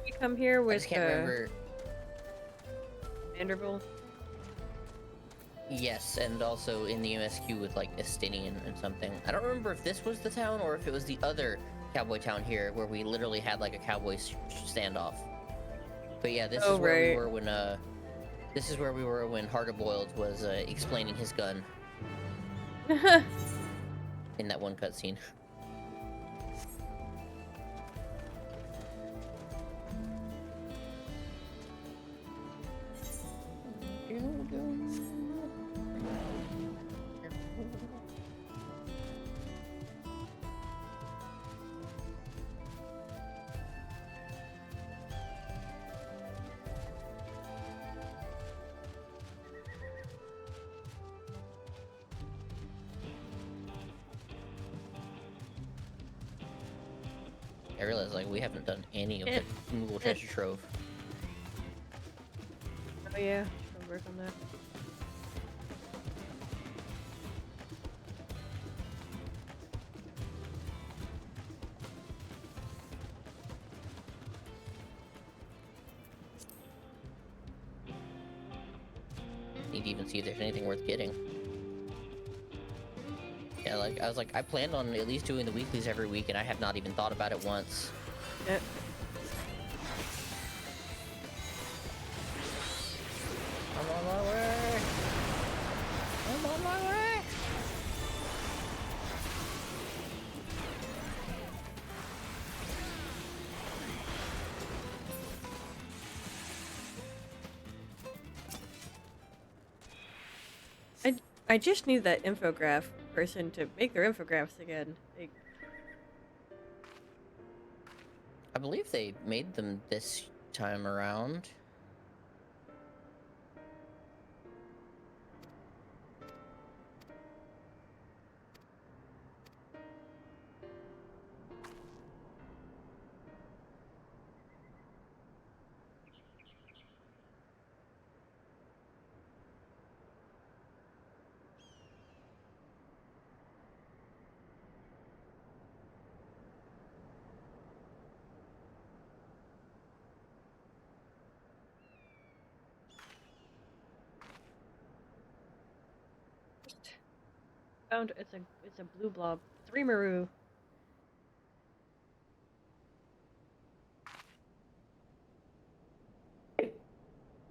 We come here I with just can't remember. Vanderbilt. Yes, and also in the MSQ with like Estinian and something. I don't remember if this was the town or if it was the other cowboy town here where we literally had like a cowboy standoff. But yeah, this is where we were when this is where we were when Hard Boiled was explaining his gun in that one cutscene. I realize like we haven't done any of the Google Treasure Trove. Oh yeah, should work on that. Need to even see if there's anything worth getting. Yeah, like I was like, I planned on at least doing the weeklies every week, and I have not even thought about it once. Yep. I'm on my way. I'm on my way. I just need that infograph person to make their infographics again. I believe they made them this time around. Found it's a blue blob. 3 Maru.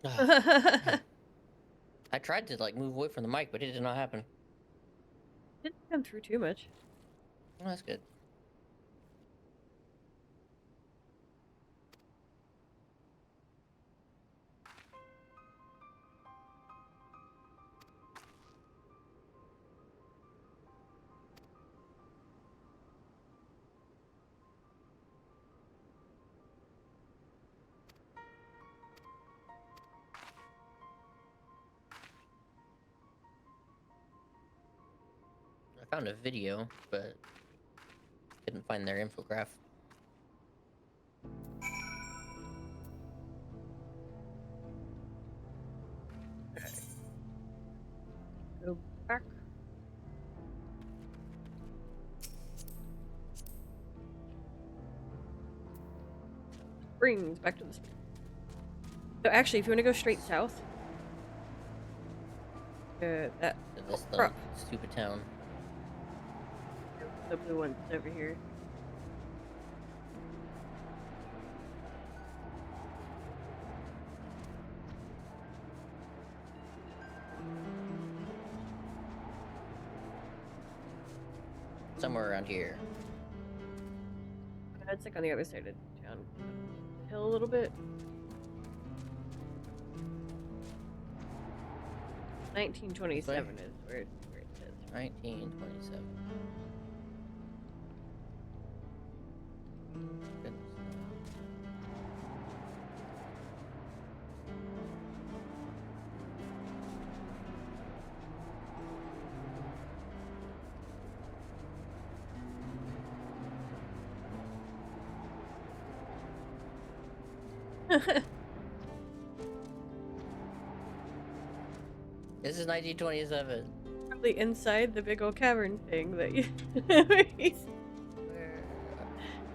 I tried to like move away from the mic, but it did not happen. Didn't come through too much. Oh, that's good. I found a video, but couldn't find their infograph. Go back. Springs back to the spring. So actually, if you want to go straight south, that To this crap. little stupid town. the blue ones over here. Somewhere around here. It's like on the other side of town. Hill a little bit. 1927 is where it says. 1927. Goodness. This is 1927. Probably inside the big old cavern thing that you.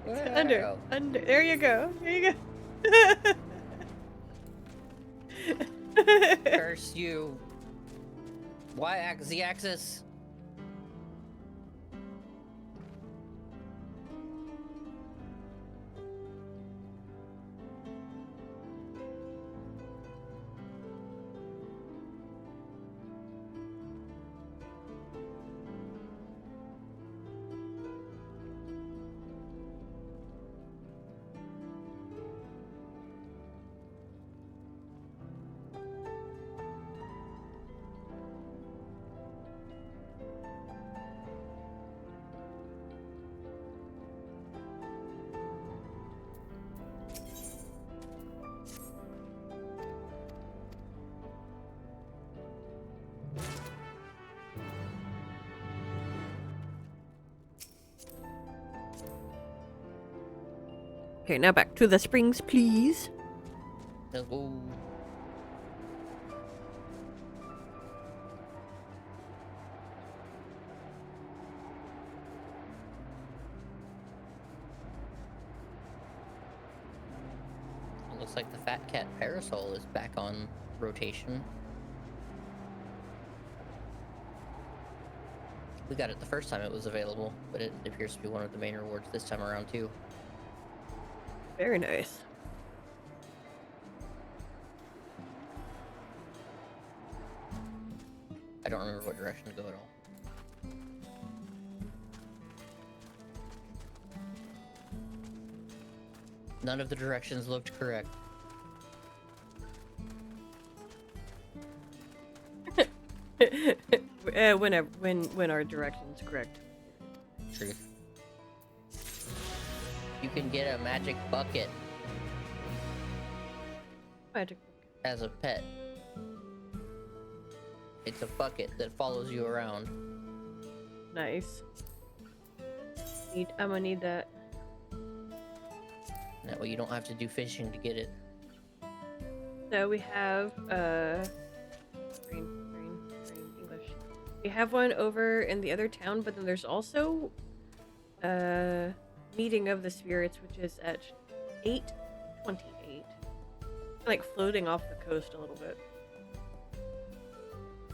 Where? Under. There you go. There you go. Curse you. Z-axis. Okay, now back to the springs, please. Let's go. It looks like the Fat Cat Parasol is back on rotation. We got it the first time it was available, but it appears to be one of the main rewards this time around too. Very nice. I don't remember what direction to go at all. None of the directions looked correct. When our direction's correct. Truth. You can get a magic bucket Magic. as a pet. It's a bucket that follows you around. Nice. I'm gonna need that. That way you don't have to do fishing to get it. So we have green English. We have one over in the other town, but then there's also meeting of the spirits, which is at 8:28. Like floating off the coast a little bit.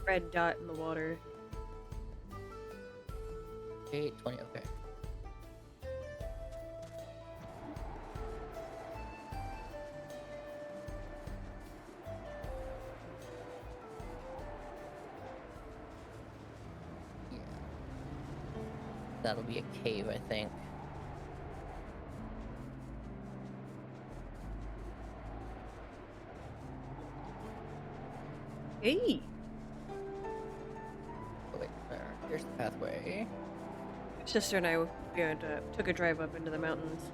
Red dot in the water. 8:20. Okay. Yeah. That'll be a cave, I think. Hey! Oh, wait, here's the pathway. Sister and I took a drive up into the mountains.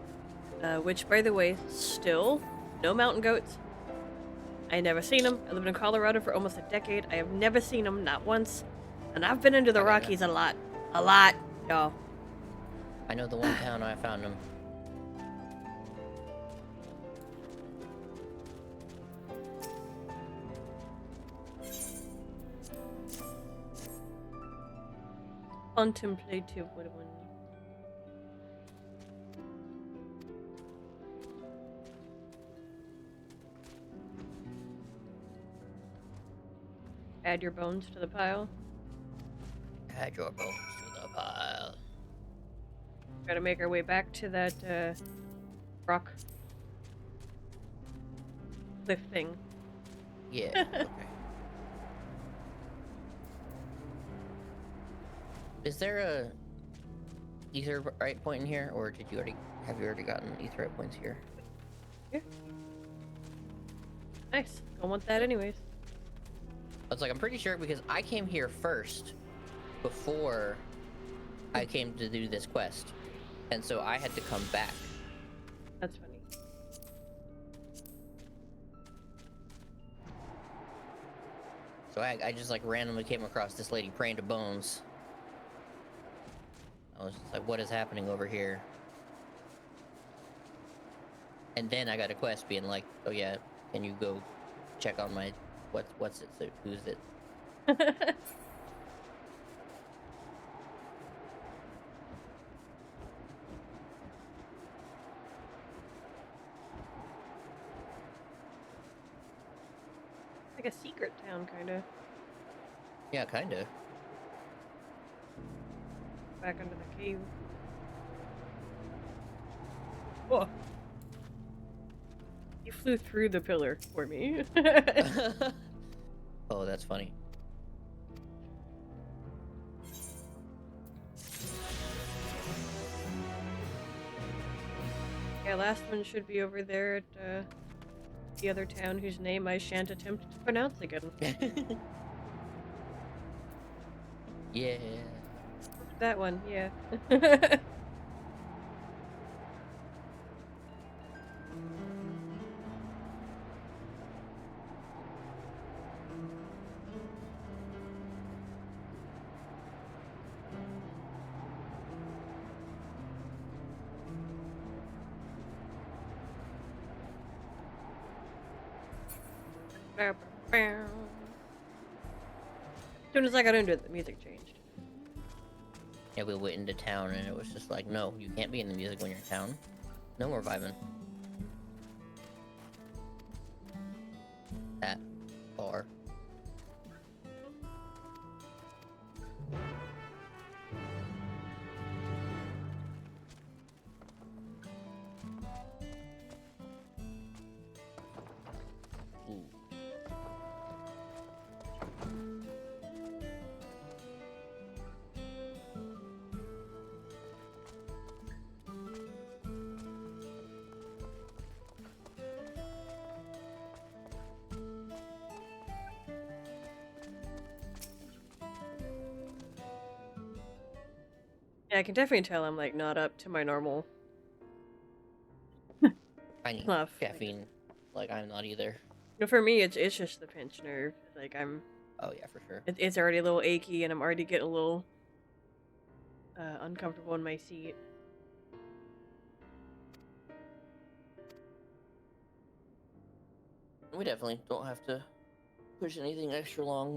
Which, by the way, still no mountain goats. I never seen them. I lived in Colorado for almost a decade. I have never seen them, not once. And I've been into the Rockies a lot. A lot, y'all. I know the one town I found them. Contemplative would one. Add your bones to the pile. Add your bones to the pile. Gotta make our way back to that rock cliff thing. Yeah. Okay. Is there a etherite point in here, or have you already gotten etherite points here? Yeah. Nice. Don't want that anyways. I was like, I'm pretty sure because I came here first before I came to do this quest, and so I had to come back. That's funny. So I just like randomly came across this lady praying to bones. I was just like, what is happening over here? And then I got a quest being like, oh yeah, can you go check on my what's it? So who's it? Like a secret town, kinda. Yeah, kinda. Back under the cave. Whoa. You flew through the pillar for me. Oh, that's funny. Yeah, last one should be over there at the other town whose name I shan't attempt to pronounce again. Yeah. That one, yeah. As soon as I got into it, the music changed. Yeah, we went into town and it was just like, no, you can't be in the music when you're in town. No more vibing. That bar. Ooh. Yeah, I can definitely tell I'm like not up to my normal I need fluff. caffeine. Like, I'm not either. You know, for me, it's just the pinched nerve. Like Oh yeah, for sure. it's already a little achy, and I'm already getting a little uncomfortable in my seat. We definitely don't have to push anything extra long.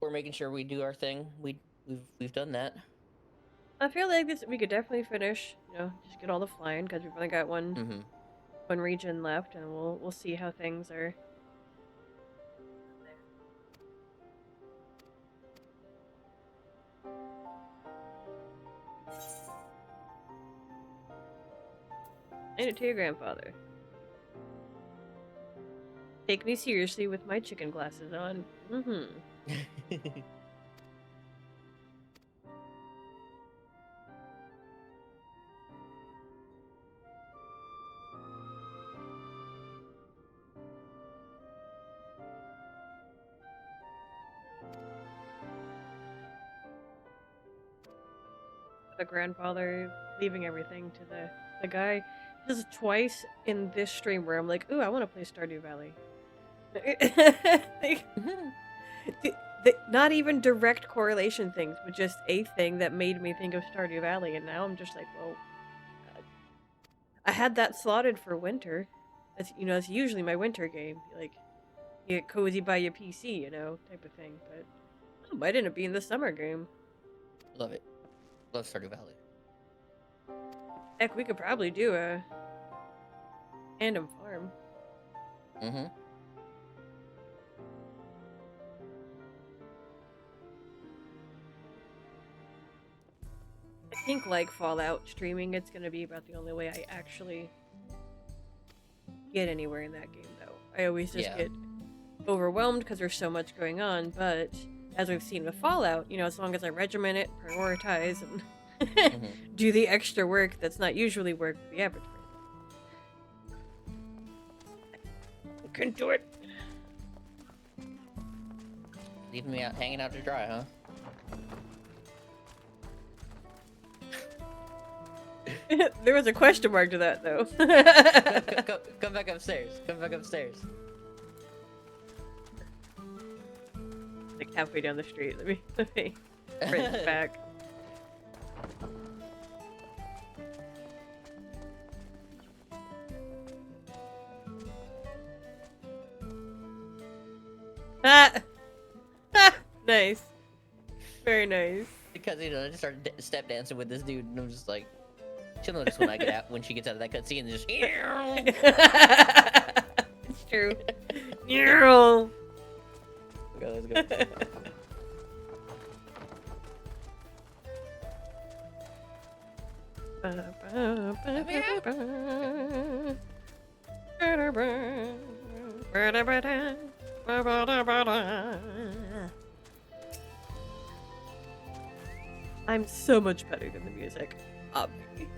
We're making sure we do our thing. We've done that. I feel like this we could definitely finish. You know, just get all the flying because we've only got Mm-hmm. one region left, and we'll see how things are. And it to your grandfather. Take me seriously with my chicken glasses on. Mm-hmm. The grandfather leaving everything to the guy. This is twice in this stream where I'm like, ooh, I want to play Stardew Valley. Like, not even direct correlation things, but just a thing that made me think of Stardew Valley, and now I'm just like, well, I had that slotted for winter. That's that's usually my winter game. Like, you get cozy by your PC, type of thing. But it might end up being the summer game. Love it. Love Stardew Valley. Heck, we could probably do a tandem farm. Mm-hmm. think, like Fallout, streaming it's gonna be about the only way I actually get anywhere in that game, though. I always just get overwhelmed because there's so much going on, but as we've seen with Fallout, you know, as long as I regiment it, prioritize, and do the extra work that's not usually work for the average person. I couldn't do it. Leaving me out hanging out to dry, huh? There was a question mark to that, though. Come back upstairs. Come back upstairs. Like halfway down the street. Let me print back. Ah! Nice. Very nice. Because, you know, I just started step dancing with this dude, and I'm just like, she'll notice when I get out, when she gets out of that cutscene, and just. It's true. Okay, let's go. I'm so much better than the music, obviously.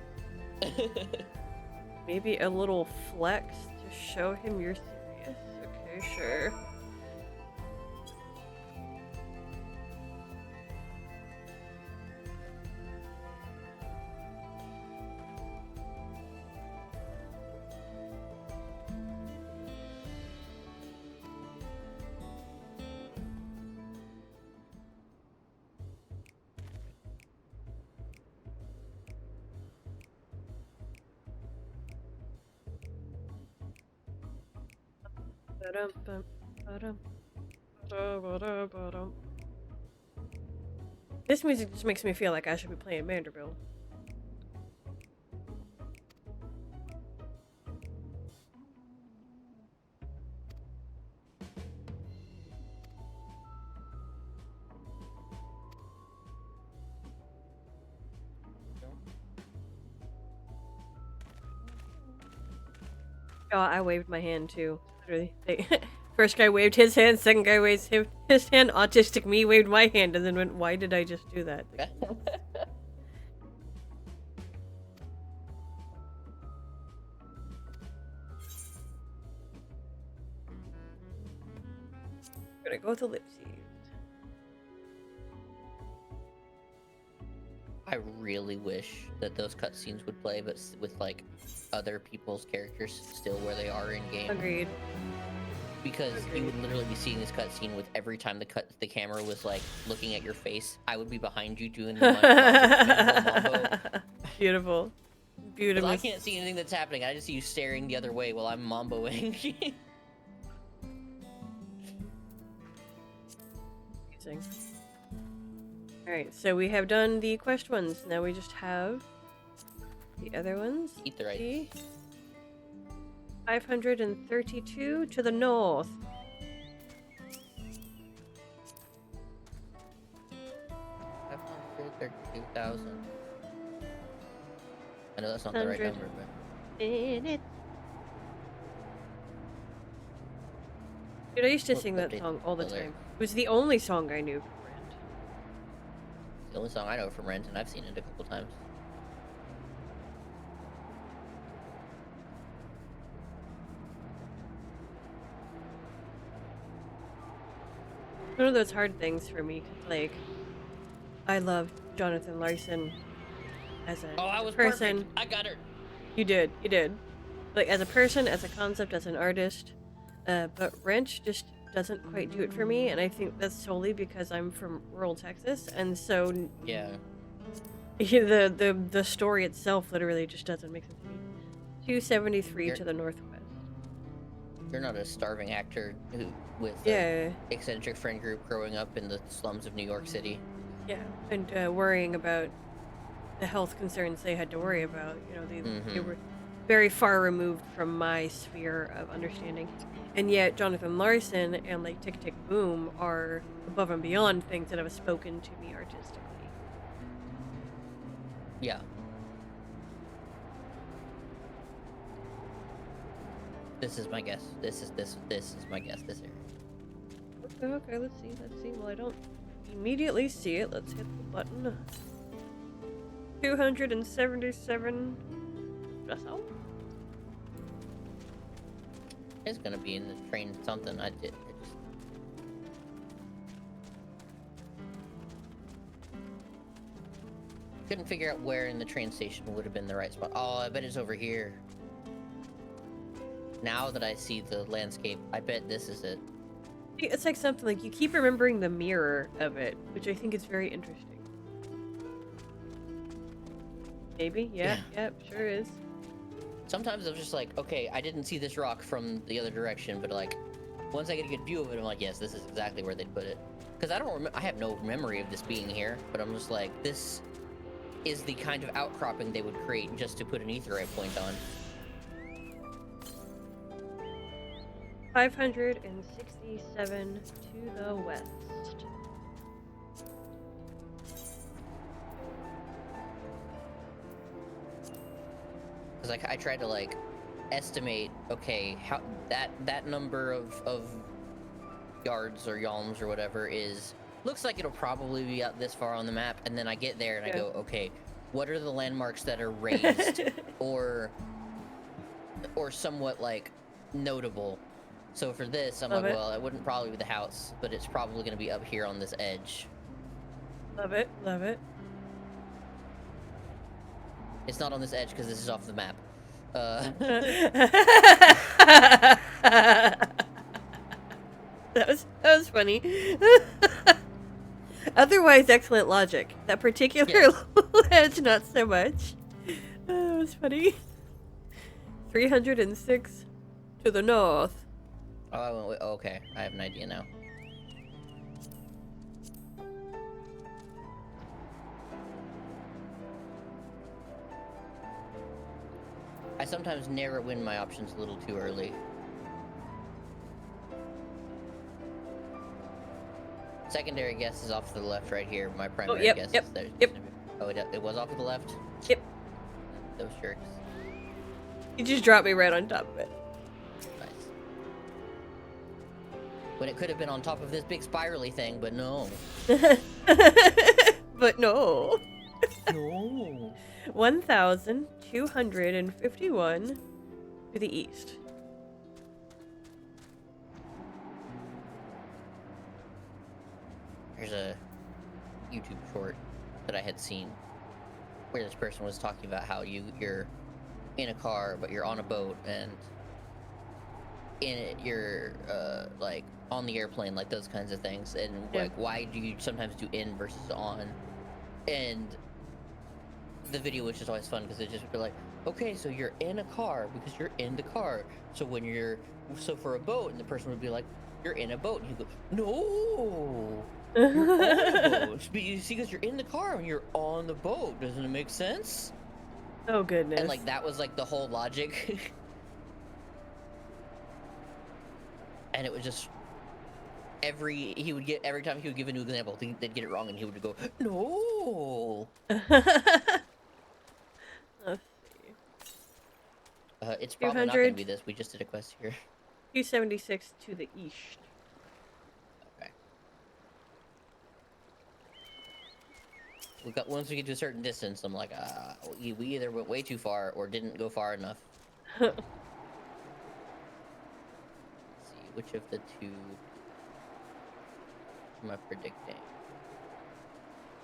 Maybe a little flex to show him you're serious. Okay, sure. This music just makes me feel like I should be playing Vanderbilt. Oh, I waved my hand too. Literally. First guy waved his hand, second guy waved his hand, autistic me waved my hand, and then went, why did I just do that? I'm gonna go with the lipsies. I really wish that those cutscenes would play, but with like other people's characters still where they are in game. Agreed. Because you would literally be seeing this cutscene with every time the camera was like looking at your face, I would be behind you doing the mambo. Beautiful. Beautiful. I can't see anything that's happening. I just see you staring the other way while I'm mamboing. Amazing. Alright, so we have done the quest ones. Now we just have the other ones. Eat the right. 532 to the north. 532,000. I know that's not the right number, but. Dude, I used to sing that song all the time. It was the only song I knew from Rent. The only song I know from Rent, and I've seen it a couple times. One of those hard things for me, like, I love Jonathan Larson as a, I was person. Perfect. I got her. You did. Like, as a person, as a concept, as an artist, but Wrench just doesn't quite do it for me, and I think that's solely because I'm from rural Texas, and so yeah, the story itself literally just doesn't make sense to me. 273 to the northwest. You're not a starving actor with eccentric friend group growing up in the slums of New York City. Yeah, and worrying about the health concerns they had to worry about. You know, they were very far removed from my sphere of understanding. And yet Jonathan Larson and like Tick Tick Boom are above and beyond things that have spoken to me artistically. Yeah. This is my guess. This is my guess. This area. Okay, let's see. Well, I don't immediately see it. Let's hit the button. 277. That's all? It's gonna be in the train something. I just couldn't figure out where in the train station would have been the right spot. Oh, I bet it's over here. Now that I see the landscape, I bet this is it. It's like something like you keep remembering the mirror of it, which I think is very interesting. Maybe? Yeah, sure is. Sometimes I'm just like, okay, I didn't see this rock from the other direction, but like, once I get a good view of it, I'm like, yes, this is exactly where they'd put it. Because I have no memory of this being here, but I'm just like, this is the kind of outcropping they would create just to put an aetheryte point on. 567 to the west. Because like I tried to like estimate, okay, how that number of yards or yalms or whatever looks like it'll probably be out this far on the map, and then I get there and I go, okay, what are the landmarks that are raised or somewhat like notable? So for this, I'm well, it wouldn't probably be the house, but it's probably going to be up here on this edge. Love it. It's not on this edge because this is off the map. That was funny. Otherwise, excellent logic. That particular edge, not so much. That was funny. 306 to the north. Oh, okay. I have an idea now. I sometimes narrow in my options a little too early. Secondary guess is off to the left right here. My primary guess is there. Oh, it was off to the left? Yep. Those jerks. You just dropped me right on top of it. Nice. When it could have been on top of this big spirally thing, but no. But no. No. 1,251 to the east. There's a YouTube short that I had seen where this person was talking about how you're in a car but you're on a boat, and in it you're like on the airplane, like those kinds of things, and like why do you sometimes do in versus on? And the video was just always fun because it just be like, okay, so you're in a car because you're in the car, so for a boat, and the person would be like, you're in a boat, and you go, no, you're on a boat. But you see, because you're in the car and you're on the boat, doesn't it make sense? Oh goodness. And like that was like the whole logic. And it was just every time he would give a new example, they'd get it wrong, and he would go, no. Let's see. It's probably not going to be this. We just did a quest here. 276 to the east. Okay. Once we get to a certain distance, I'm like, we either went way too far or didn't go far enough. Let's see, which of the two am I predicting?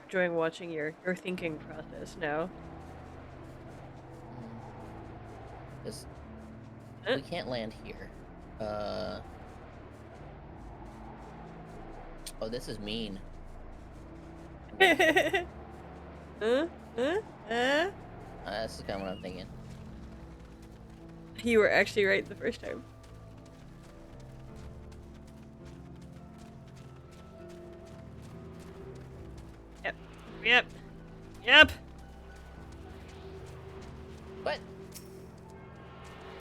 Enjoying watching your thinking process now. Because we can't land here. Oh, this is mean. This is kind of what I'm thinking. You were actually right the first time. Yep. What?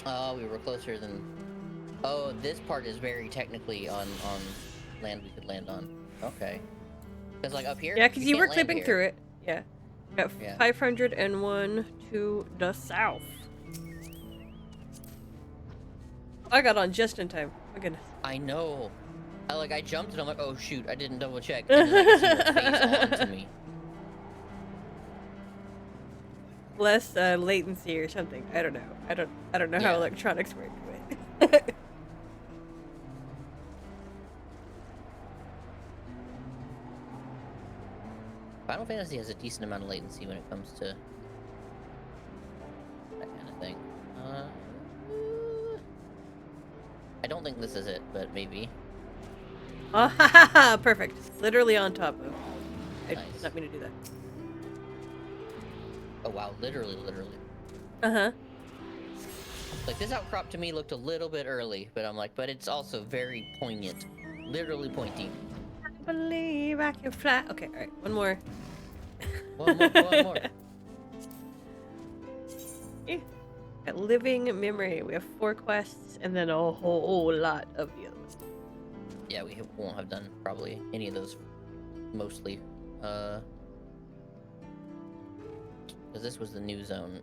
Oh, we were closer than... Oh, this part is very technically on land we could land on. Okay. Because like up here... Yeah, because you were can't land clipping here. through it. Yeah. Got Yeah. 501 to the south. I got on just in time. My goodness. I know. I jumped and I'm like, oh shoot, I didn't double check, and then I can see her face on to me. Less latency or something. I don't know. I don't know how Yeah. electronics work. But Final Fantasy has a decent amount of latency when it comes to that kind of thing. I don't think this is it, but maybe. oh, perfect. Literally on top of. I Nice. did not mean to do that. Oh wow, literally. Uh-huh. Like, this outcrop to me looked a little bit early, but I'm like, but it's also very poignant. Literally pointy. I believe I can fly. Okay, alright. One more. One more. A living memory. We have 4 quests and then a whole lot of the others. Yeah, we won't have done probably any of those, mostly. Because this was the new zone.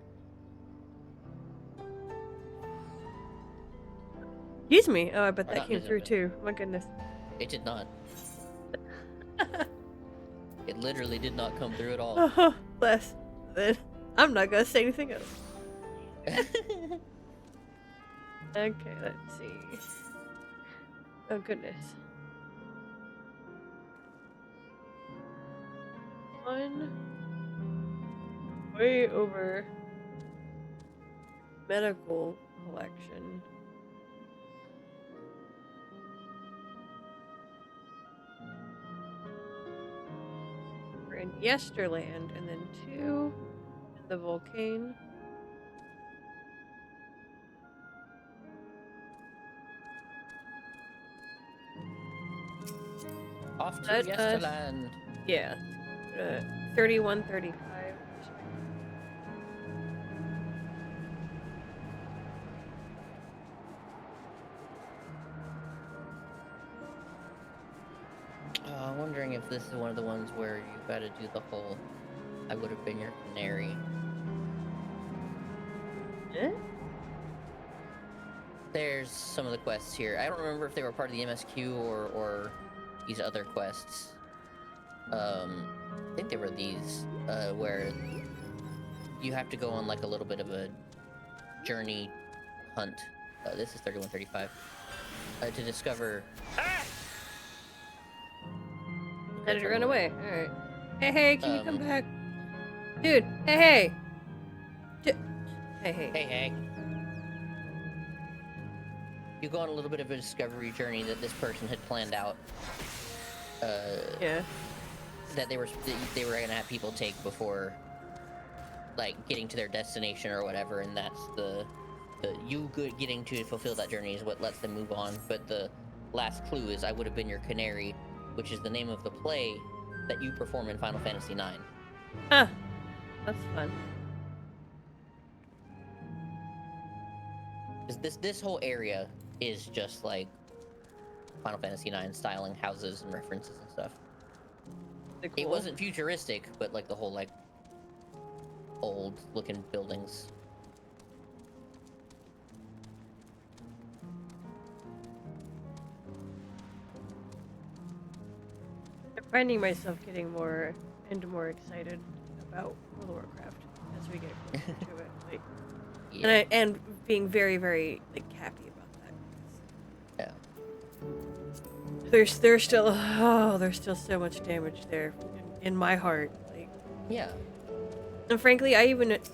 Excuse me. Oh, I bet Or that not came new through zone, too. My goodness. It did not. It literally did not come through at all. Oh, bless. Then I'm not gonna say anything else. Okay, let's see. Oh goodness. One way over medical collection. We're in Yesterland, and then 2 in the volcano. Off to Let us- Yesterland. Yeah. 3135. I'm wondering if this is one of the ones where you gotta do the whole I would have been your canary. Eh? There's some of the quests here. I don't remember if they were part of the MSQ or these other quests. I think they were these, where you have to go on like a little bit of a journey hunt. This is 3135. To discover. Ah! How did it run away? Alright. Hey, can you come Um, back? Dude, hey! Hey. Hey. You go on a little bit of a discovery journey that this person had planned out. Yeah. That they were gonna have people take before, like, getting to their destination or whatever, and that's the getting to fulfill that journey is what lets them move on. But the last clue is I would have been your canary, which is the name of the play that you perform in Final Fantasy IX. Huh. That's fun. Because this whole area is just like Final Fantasy IX styling, houses and references and stuff. Cool. It wasn't futuristic, but like the whole like old looking buildings. I'm finding myself getting more and more excited about World of Warcraft as we get closer to it. Like, Yeah. and being very, very like happy about that. Yeah. There's still so much damage there in my heart. Like, Yeah. and frankly, I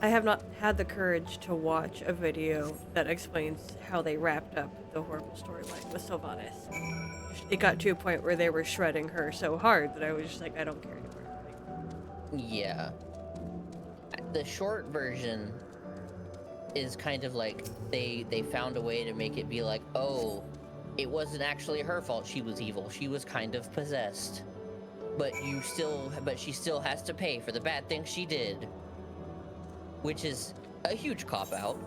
have not had the courage to watch a video that explains how they wrapped up the horrible storyline with Sylvanas. It got to a point where they were shredding her so hard that I was just like, I don't care anymore. Like, Yeah. The short version is kind of like they found a way to make it be like, oh, it wasn't actually her fault she was evil. She was kind of possessed. But she still has to pay for the bad things she did. Which is a huge cop-out,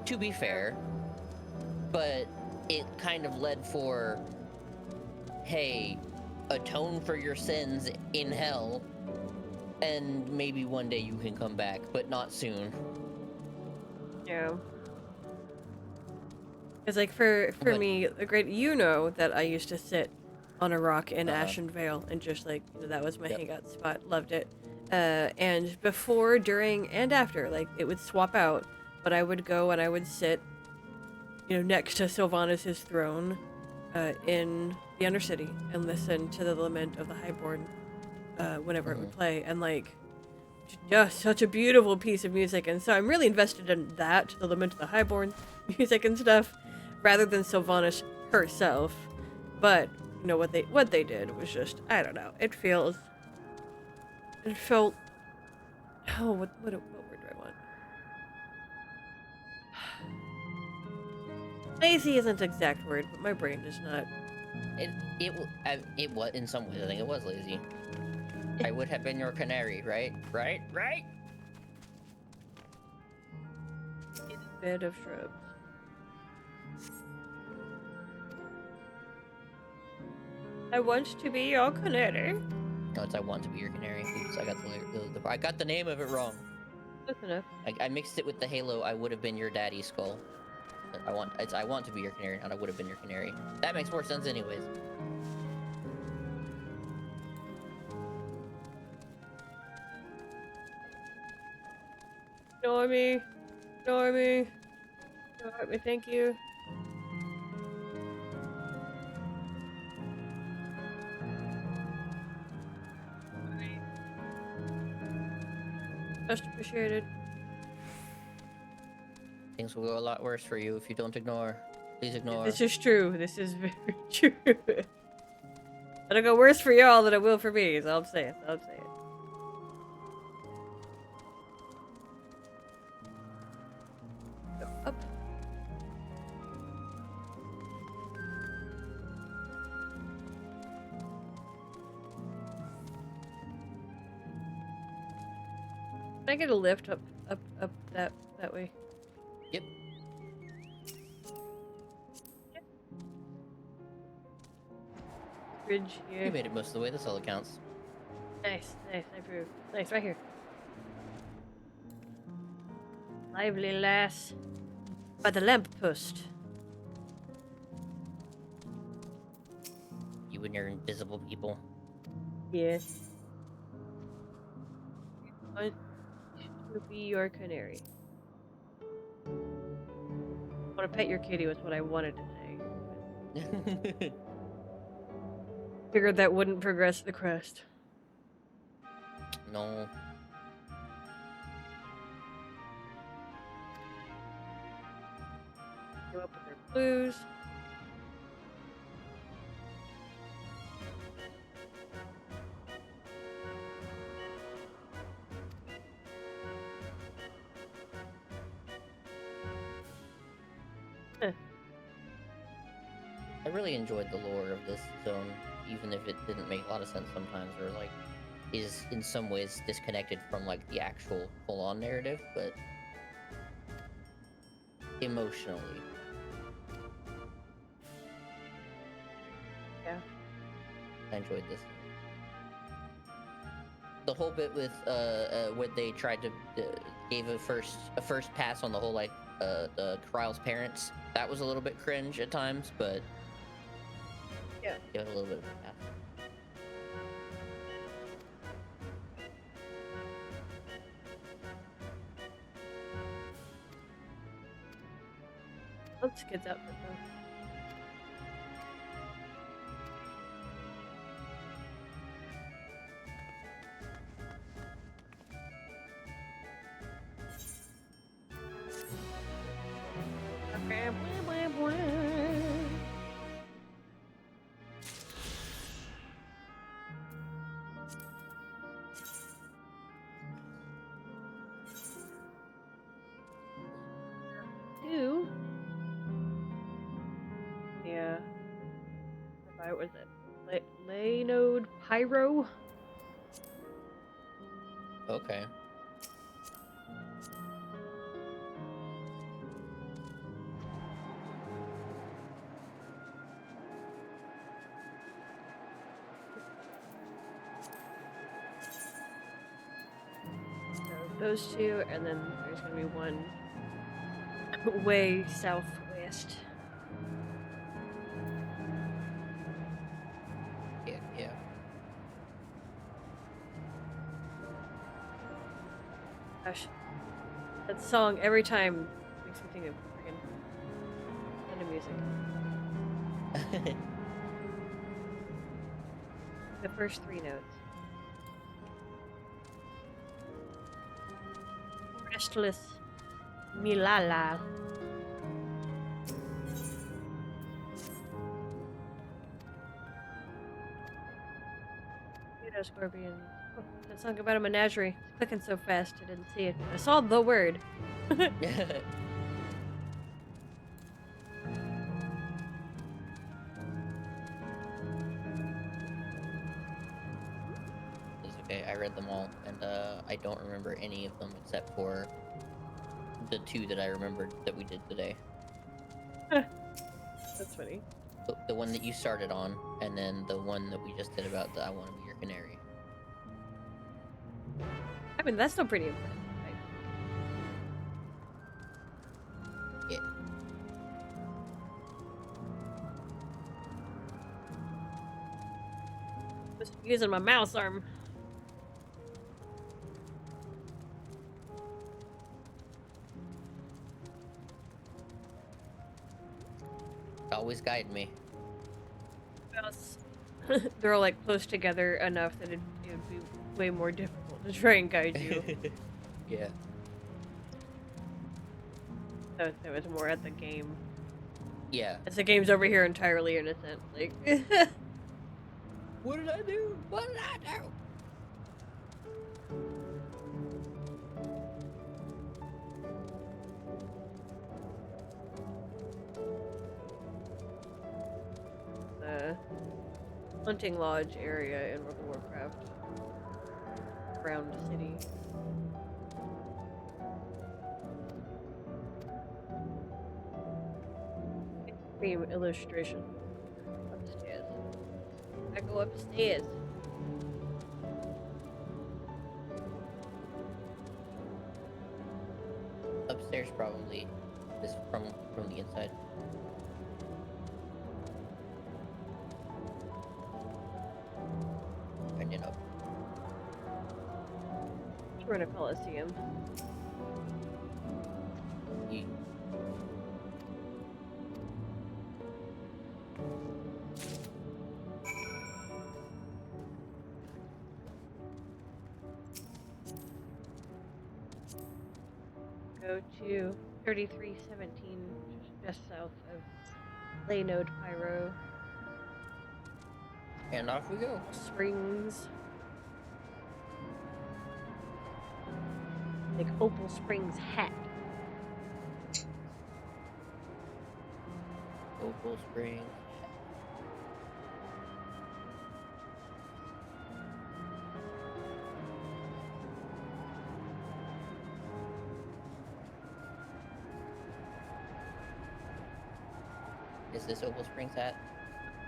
to be fair. But it kind of led for, hey, atone for your sins in hell, And maybe one day you can come back, but not soon. Yeah. Because, like, for But me, the great, you know that I used to sit on a rock in uh-huh. Ashen Vale and just, like, that was my Yep. hangout spot. Loved it. And before, during, and after, like, it would swap out, but I would go and I would sit, next to Sylvanas' throne in the Undercity and listen to the Lament of the Highborn whenever it would play. And, like, just such a beautiful piece of music. And so I'm really invested in that, the Lament of the Highborn music and stuff, rather than Sylvanas herself. But what they did was just, I don't know. It felt. Oh, what word do I want? Lazy isn't the exact word, but my brain is not. It was in some ways. I think it was lazy. I would have been your canary, right? Right? Bed of shrubs. I want to be your canary. No, it's I want to be your canary. Oops, I got the name of it wrong. That's enough. I mixed it with the Halo. I would have been your daddy skull. I want to be your canary, and I would have been your canary. That makes more sense, anyways. Ignore me. Ignore me. Ignore me. Thank you. Just appreciated. Things will go a lot worse for you if you don't ignore. Please ignore. This is true. This is very true. It'll go worse for y'all than it will for me, is all I'm saying. Go up. Can I get a lift up that way? Yep. Bridge here. You made it most of the way. That's all that counts. Nice, I approve. Nice, right here. Lively lass. By the lamppost. You and your invisible people. Yes. I want to be your canary. I want to pet your kitty was what I wanted to say. Figured that wouldn't progress the quest. No. Go up with their blues. I really enjoyed the lore of this zone, even if it didn't make a lot of sense sometimes, or like is in some ways disconnected from like the actual full-on narrative, but emotionally. Yeah. I enjoyed this. The whole bit with when they tried to gave a first pass on the whole like the Kryle's parents, that was a little bit cringe at times, but Yeah. give it a little bit of a pass. Let's get that though. Two. Yeah. What was it? Laynode Pyro? Okay. those two, and then there's gonna be one way southwest. Yeah, yeah. Gosh, that song every time makes me think of friggin' kind of music. The first three notes. Restless Milala. Scorpion. Oh, that song about a menagerie. It's clicking so fast I didn't see it. I saw the word. It's okay, I read them all, and I don't remember any of them except for the two that I remembered that we did today. That's funny. The one that you started on, and then the one that we just did about the I Want to Be Your Canary. I mean, that's still pretty impressive. Yeah. Just using my mouse arm. Always guide me. Mouse. They're all like close together enough that it would be way more difficult to try and guide you. Yeah. So it was more at the game. Yeah. As the game's over here entirely innocent. Like, What did I do? What did I do? the hunting lodge area in World of Warcraft. Round city. Theme illustration. Upstairs. I go upstairs. Upstairs probably is from the inside. And up. We're in a coliseum. Ye- Go to 3317, just south of Laynode Pyro. And off we go. Springs. Like Opal Springs hat. Opal Springs. Is this Opal Springs hat?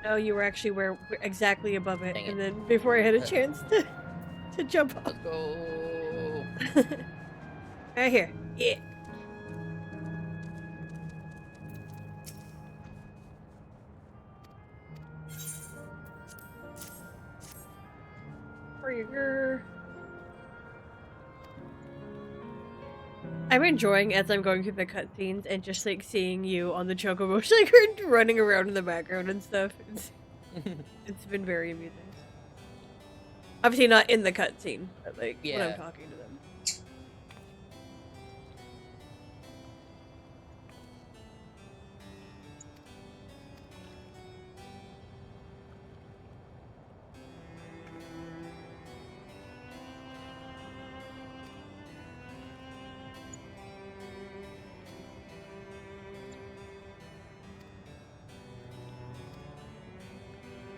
No, you were actually exactly above it, Dang it. and then before I had a chance to jump off. Let's go. Right here. Yeah. Korrgi. I'm enjoying as I'm going through the cutscenes and just like seeing you on the chocobo, like running around in the background and stuff. It's been very amusing. Obviously not in the cutscene, but like when I'm Yeah. talking to them.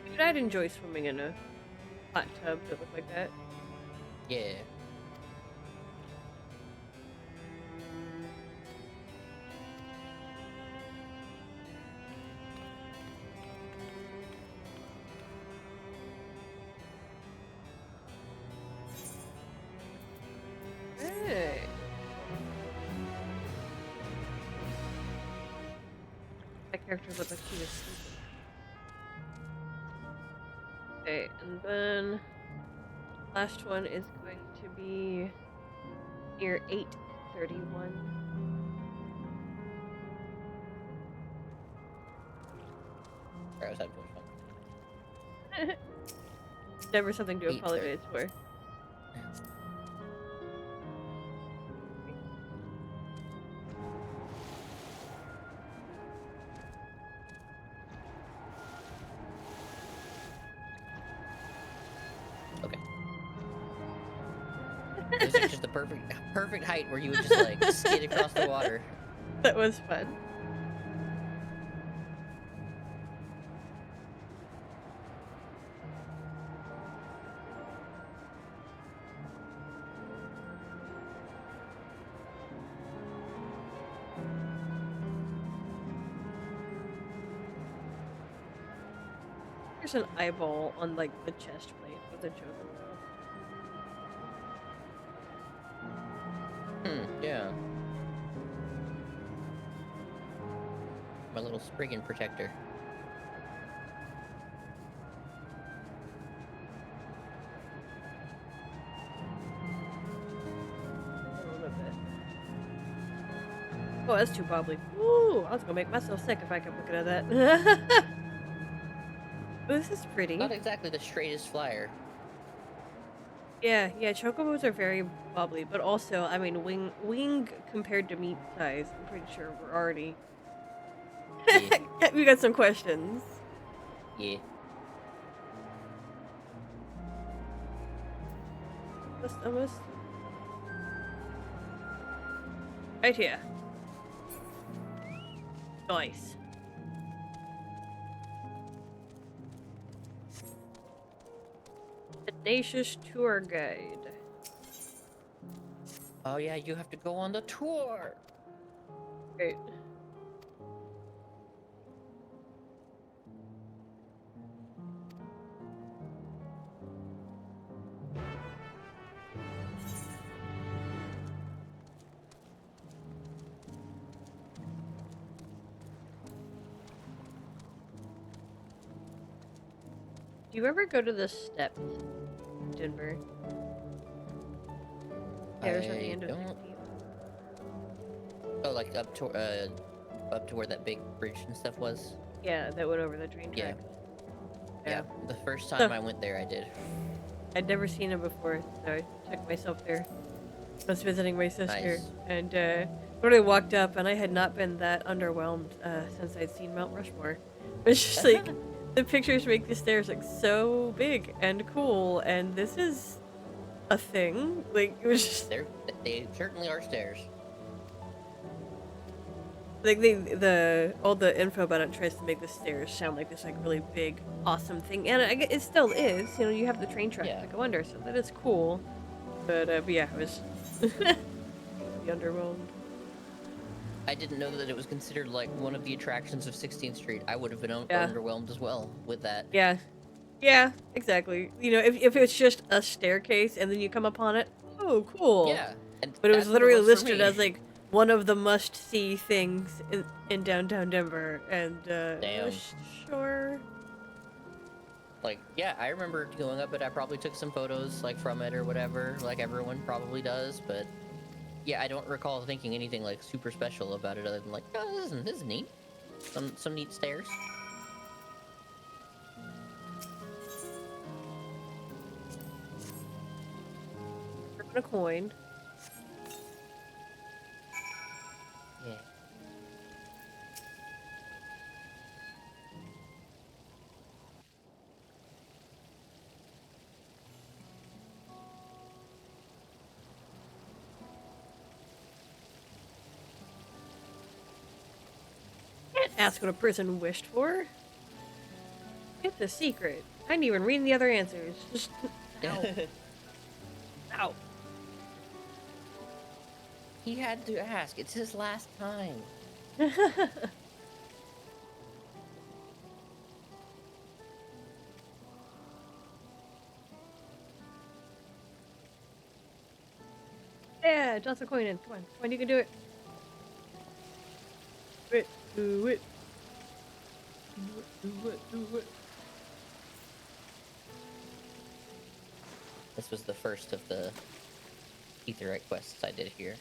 Dude, I'd enjoy swimming in a hot tub that looked like that. Yeah. Hey. That character looked like he was sleeping. Okay, and then last one is going to be near 8:31. Sorry, I was having too much fun. Never something to 8:30. apologize for. Okay. It was like just the perfect height where you would just like skid across the water. That was fun. There's an eyeball on like the chest plate of the chocobo. Yeah. My little Spriggan protector. A little bit. Oh, that's too bubbly. Ooh, I was gonna make myself sick if I kept looking at that. This is pretty. Not exactly the straightest flyer. Yeah, chocobos are very bubbly, but also, I mean, wing compared to meat size, I'm pretty sure we're already... Yeah. We got some questions. Yeah. Almost. Right here. Nice. Tenacious tour guide. Oh yeah, you have to go on the tour. Great. Do you ever go to the steps in Denver? There's at the end of 15th. Oh, like up to where that big bridge and stuff was. Yeah, that went over the train Yeah. track. Yeah. The first time I went there, I did. I'd never seen him before, so I took myself there. I was visiting my sister, Nice. and when I walked up, and I had not been that underwhelmed since I'd seen Mount Rushmore. It's just like the pictures make the stairs like so big and cool, and this is a thing. Like it was just They certainly are stairs. like all the info about it tries to make the stairs sound like this like really big, awesome thing, and it still is. You know, you have the train track to go under, so that is cool. But yeah, I was underwhelmed. I didn't know that it was considered like one of the attractions of 16th Street. I would have been underwhelmed as well with that. Yeah, exactly. You know, if it's just a staircase and then you come upon it, oh, cool. Yeah. But it was literally listed as like one of the must-see things in downtown Denver, and Damn. Sure. Like, yeah, I remember going up it. I probably took some photos like from it or whatever, like everyone probably does. But yeah, I don't recall thinking anything like super special about it other than like, oh, this is neat. Some neat stairs. A coin. Yeah. Can't ask what a person wished for. Get the secret. I didn't even read the other answers. Just ow. Ow. He had to ask. It's his last time. Yeah, toss a coin in. Come on, you can do it. Do it. Do it. This was the first of the Etherite quests I did here.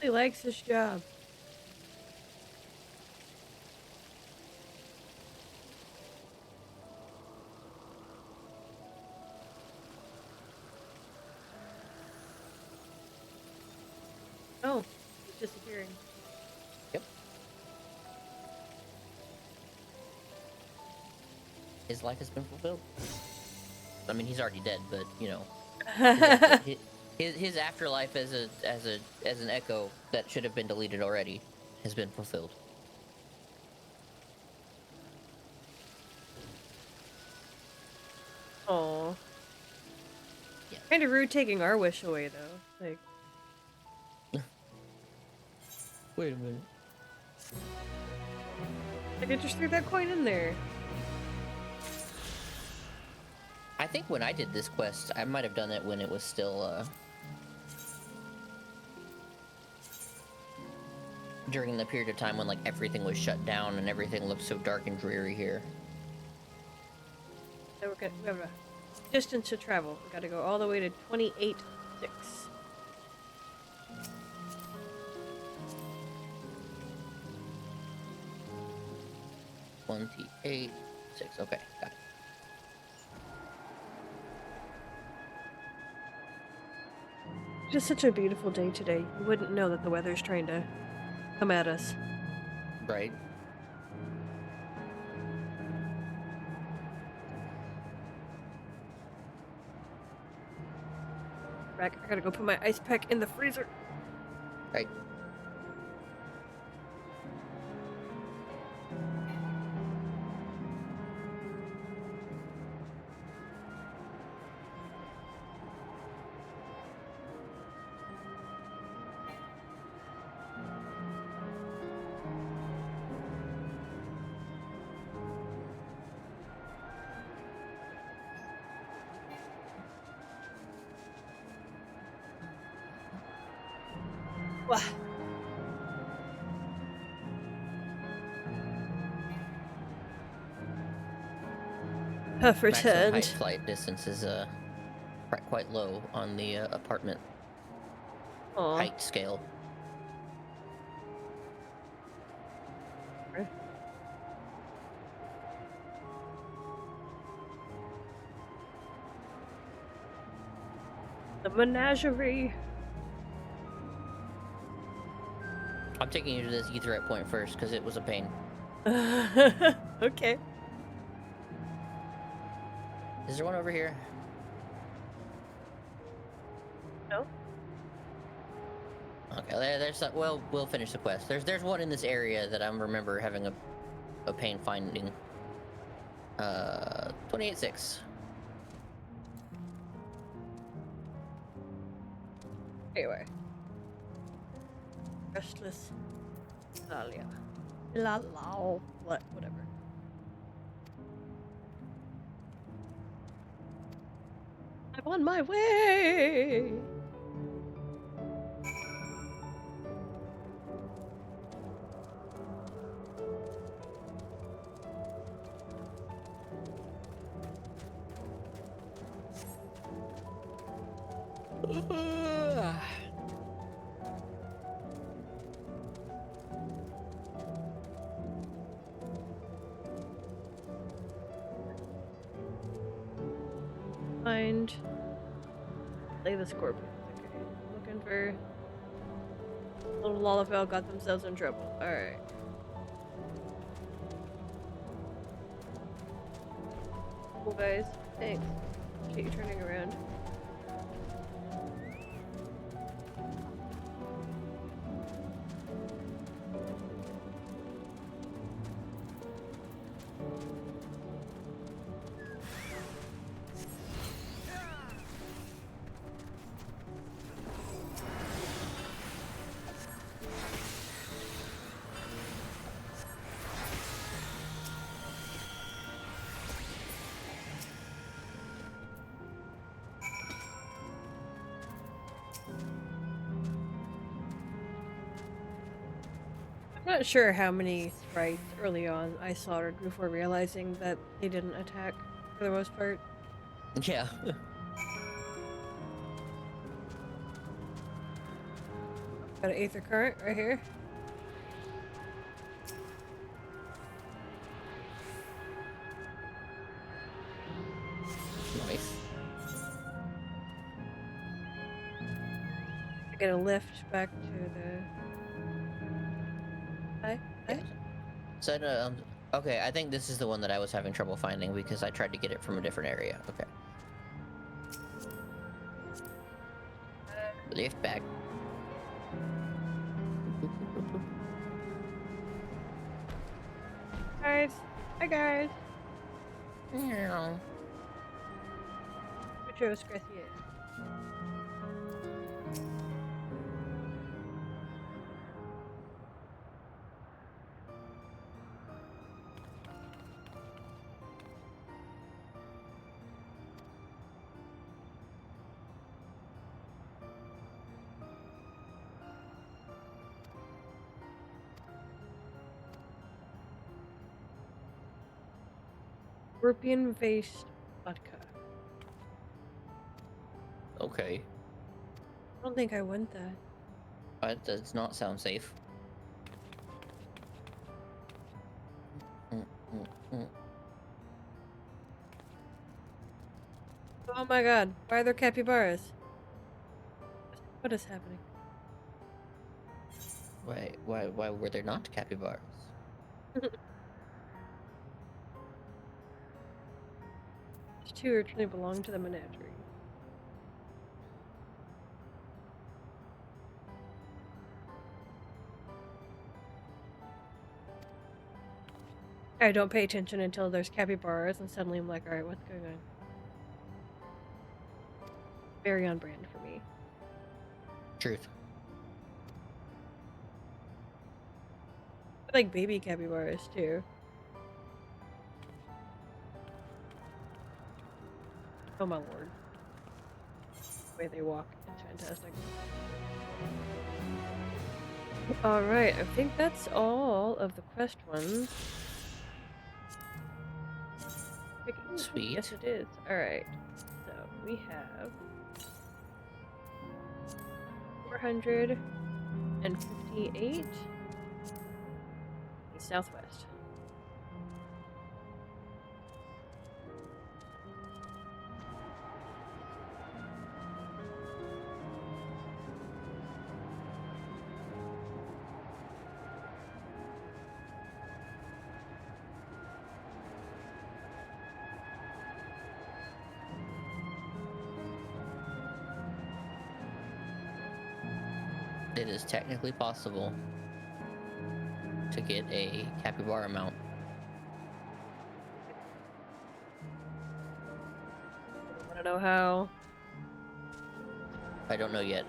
He likes his job. Oh, he's disappearing. Yep. His life has been fulfilled. I mean, he's already dead, but you know, his afterlife as an echo that should have been deleted already has been fulfilled. Oh. Yeah. Kind of rude taking our wish away, though. Like. Wait a minute. Like, I just threw that coin in there. I think when I did this quest, I might have done it when it was still, during the period of time when, like, everything was shut down and everything looked so dark and dreary here. So we have a distance to travel. We gotta go all the way to 28.6. 28.6. Okay, got it. Just such a beautiful day today. You wouldn't know that the weather's trying to come at us. Right. Back, I gotta go put my ice pack in the freezer. Right. Wah. Huff Maximum height returned. flight distance is quite low on the apartment Aw. height scale. The menagerie. I'm taking you to this Etherite point first because it was a pain. Okay. Is there one over here? No. Okay, there's well, we'll finish the quest. There's one in this area that I remember having a pain finding. 28.6. Anyway. Restless. Lalia. Lalao. Whatever. I'm on my way! Find. Lay the scorpions. Okay. Looking for. Little Lalafell got themselves in trouble. Alright. Cool, guys. Thanks. Appreciate you turning around. Not sure how many sprites early on I slaughtered before realizing that they didn't attack for the most part. Yeah. Got an Aether Current right here. Nice. I get a lift back to the. Hi. Yeah. So, okay, I think this is the one that I was having trouble finding because I tried to get it from a different area. Okay. Lift back. Guys. Hi guys. Meow. Retros Gracias. Scorpion-based vodka. Okay. I don't think I want that. That does not sound safe. Oh my god, why are there capybaras? What is happening? Why were there not capybaras? These two originally belonged to the menagerie. I don't pay attention until there's capybaras, and suddenly I'm like, alright, what's going on? Very on brand for me. Truth. I like baby capybaras too. Oh my lord. The way they walk is fantastic. Alright, I think that's all of the quest ones. Sweet. Yes, it is. Alright. So we have 458 southwest. It is technically possible to get a capybara mount. I don't know how. I don't know yet.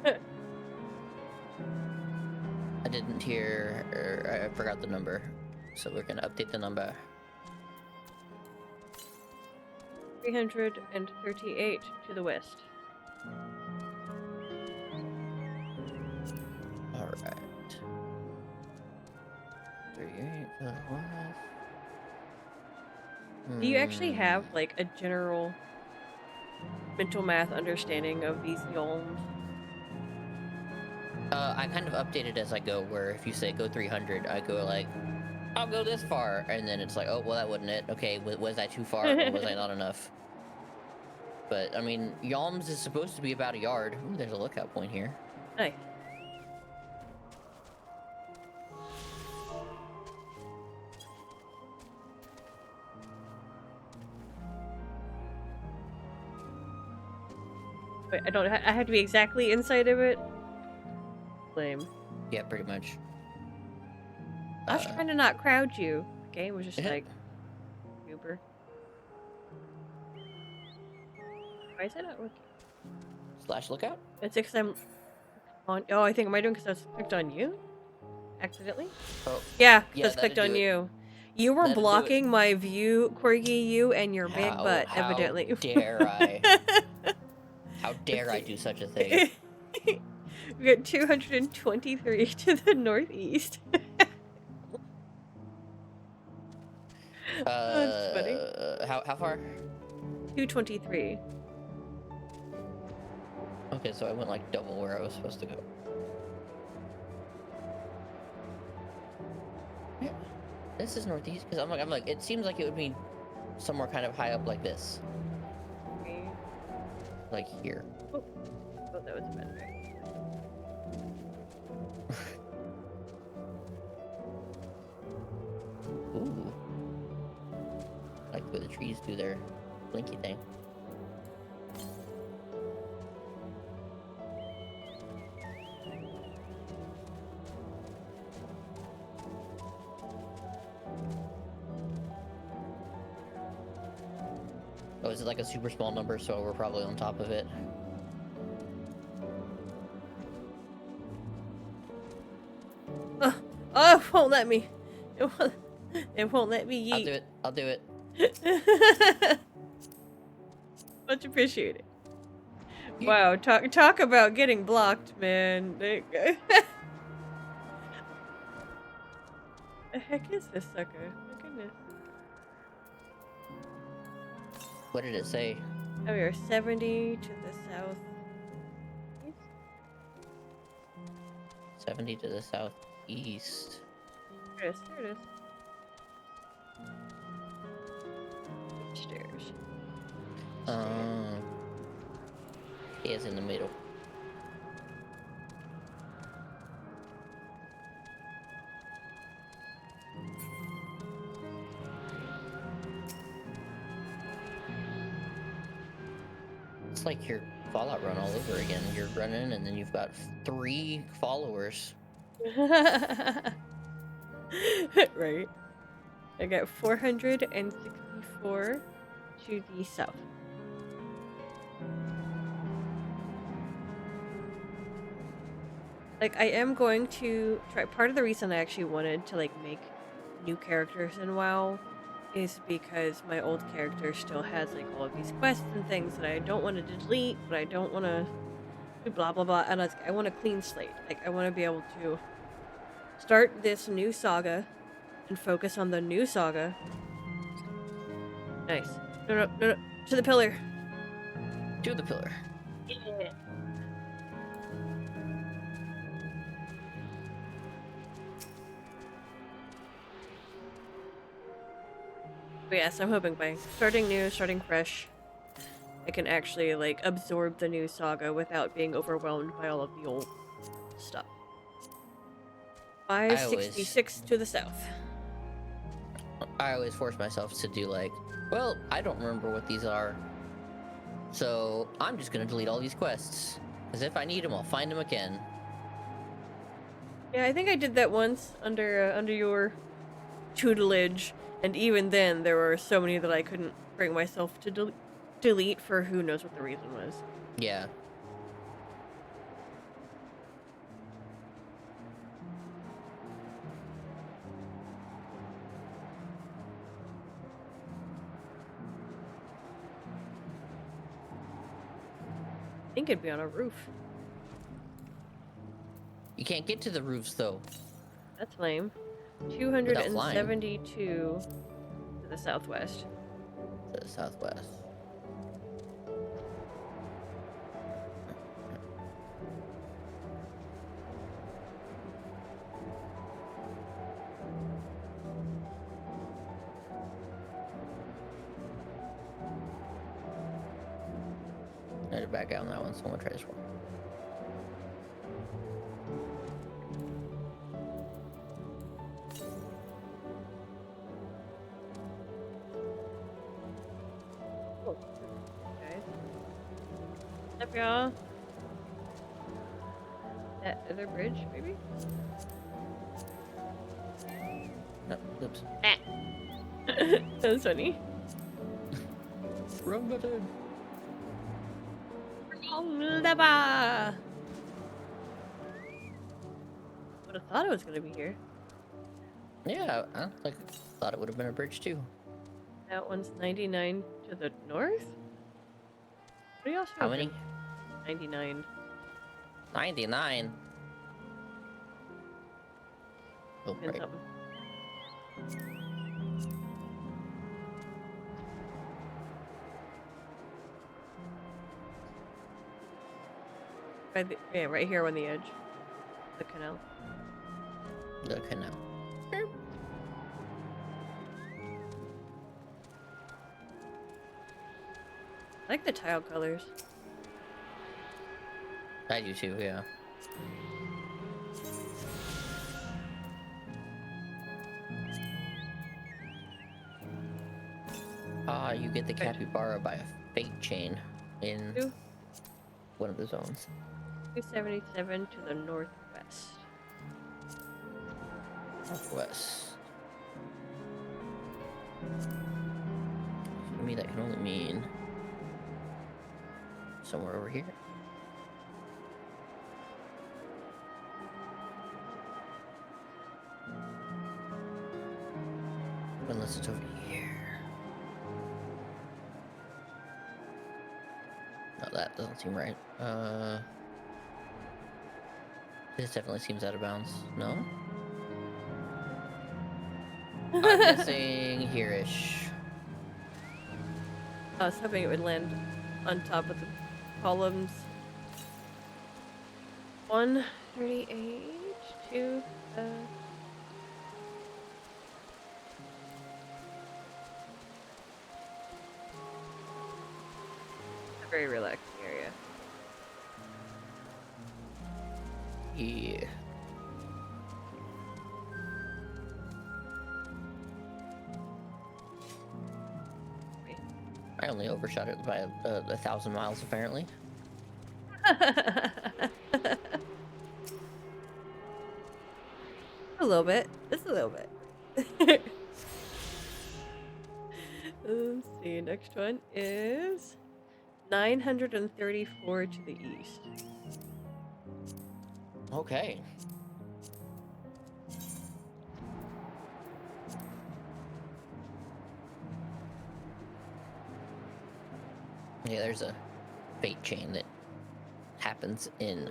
I didn't hear, or I forgot the number, so we're gonna update the number. 338 to the west. Alright. 38 to the west. Do you actually have like a general mental math understanding of these yolms? I kind of update it as I go, where if you say go 300, I go like, I'll go this far, and then it's like, oh, well, that wasn't it. Okay, was I too far, or was I not enough? But, I mean, Yalms is supposed to be about a yard. Ooh, there's a lookout point here. Nice. Wait, I have to be exactly inside of it? Lame. Yeah, pretty much. I was trying to not crowd you. The game was just like, Uber. Why is it not working? Slash lookout? It's because I'm on. Oh, I think am I doing because I clicked on you? Accidentally? Oh. Yeah, Yeah, because clicked that'd on do it. you. You were That'd do it. blocking my view, Korrgi, you and your big butt, evidently. How dare I? How dare I do such a thing? We got 223 to the northeast. Oh, that's funny. How far? 223. Okay, so I went like double where I was supposed to go. Yeah, this is northeast because I'm like, it seems like it would be somewhere kind of high up like this, Okay. like here. Oh, oh, that was a bad way. Ooh, like where the trees do their blinky thing. Oh, is it like a super small number, so we're probably on top of it? Oh, it won't let me. It won't let me I'll yeet. do it. I'll do it. Much appreciated. Wow, talk about getting blocked, man. The heck is this sucker? My goodness. What did it say? Oh, we are 70 to the south. 70 to the southeast. There it is. There it is. Stairs. He is in the middle. It's like your Fallout run all over again. You're running and then you've got 3 followers. Right. I got 464 to the south. Like, I am going to try. Part of the reason I actually wanted to, like, make new characters in WoW is because my old character still has, like, all of these quests and things that I don't want to delete, but I don't want to do blah blah blah. And I want a clean slate. Like, I want to be able to start this new saga and focus on the new saga. Nice. No, no, no, no. To the pillar. To the pillar. Yeah. But yes, I'm hoping by starting new, starting fresh, I can actually, like, absorb the new saga without being overwhelmed by all of the old stuff. 566 to the south. I always force myself to do like, well, I don't remember what these are, so I'm just gonna delete all these quests. Because if I need them, I'll find them again. Yeah, I think I did that once under your tutelage, and even then there were so many that I couldn't bring myself to delete for who knows what the reason was. Yeah. I think it'd be on a roof. You can't get to the roofs though. That's lame. 272 to the southwest. To the southwest. I had to back out on that one, so I'm gonna try this one. Guys. What's up, y'all? That other bridge, maybe? No, oops. That was funny. Wrong button. Wrong lever! Would have thought it was gonna be here. Yeah, I like thought it would have been a bridge too. That one's 99 to the north? What are y'all How many? 99. 99. Oh, And right. something. Yeah, right here on the edge. The canal. The canal. I like the tile colors. I do too, yeah. You get the Right. capybara by a fate chain in Two- one of the zones. 277 to the northwest. Northwest. To me, that can only mean somewhere over here. Unless it's over here. No, that doesn't seem right. This definitely seems out of bounds. No? I'm guessing here-ish. I was hoping it would land on top of the columns. 138 to the... a very relaxing area. Yeah. I only overshot it by 1,000 miles, apparently. A little bit. Just a little bit. Let's see. Next one is 934 to the east. Okay. Yeah, there's a fate chain that happens in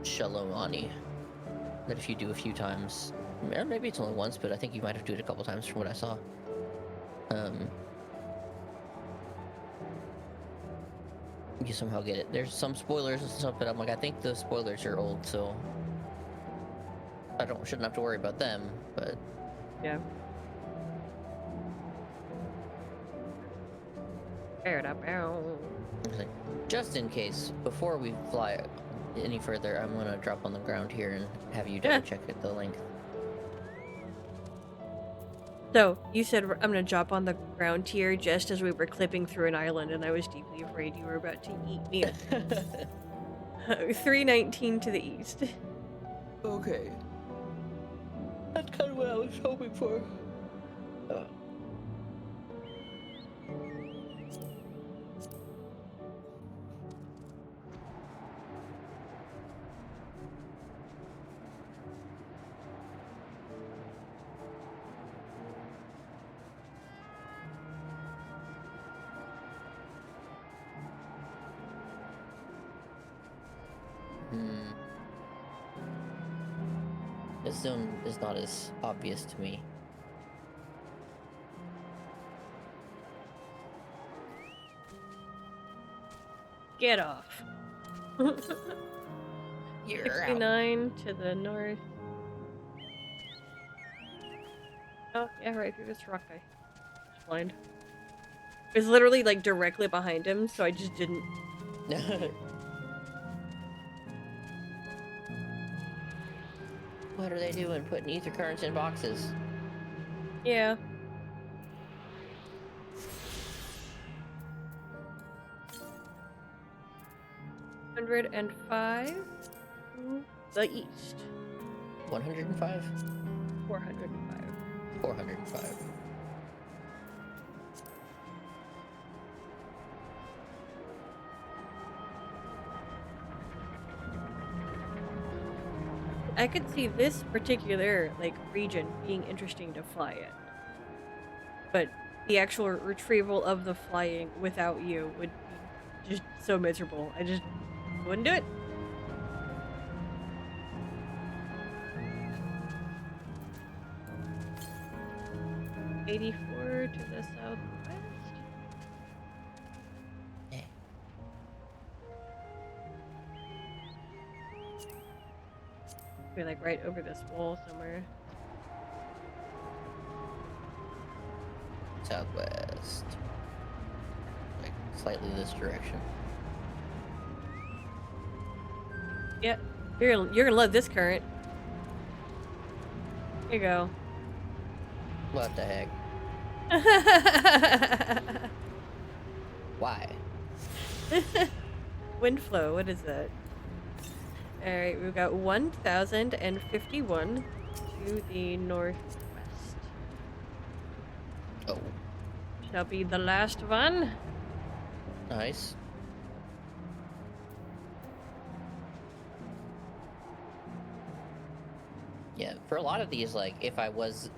Shalomani that if you do a few times, or maybe it's only once, but I think you might have to do it a couple times from what I saw. You somehow get it. There's some spoilers and stuff, but I'm like, I think the spoilers are old, so shouldn't have to worry about them. But Yeah. just in case, before we fly any further, I'm gonna drop on the ground here and have you double check the length. So, you said I'm gonna drop on the ground here just as we were clipping through an island, and I was deeply afraid you were about to eat me. 319 to the east. Okay. That's kind of what I was hoping for. This zone is not as obvious to me. Get off. You're out. 69 to the north. Oh, yeah, right through this rock guy. Just blind. It was literally like directly behind him, so I just didn't. What are they doing? Putting ether currents in boxes? Yeah. $105 to the east. 105? 405. 405. I could see this particular region being interesting to fly in, but the actual retrieval of the flying without you would be just so miserable. I just wouldn't do it. 84 to the southwest. Eh. We're like right over this wall somewhere. Southwest. Like slightly this direction. Yeah, you're gonna love this current. Here you go. What the heck? Why? Wind flow, what is that? Alright, we've got 1,051 to the northwest. Oh, Shall be the last one. nice. Yeah, for a lot of these, like, if I was,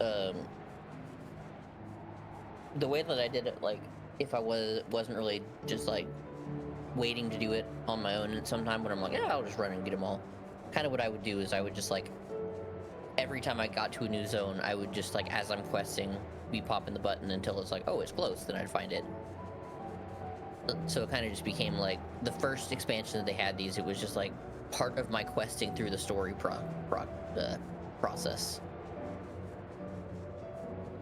the way that I did it, like, if I wasn't really just, like, waiting to do it on my own sometime when I'm like, yeah, I'll just run and get them all. Kind of what I would do is I would just, like, every time I got to a new zone, I would just, like, as I'm questing, be popping the button until it's like, oh, it's close, then I'd find it. So it kind of just became, like, the first expansion that they had these, it was just, like, part of my questing through the story process.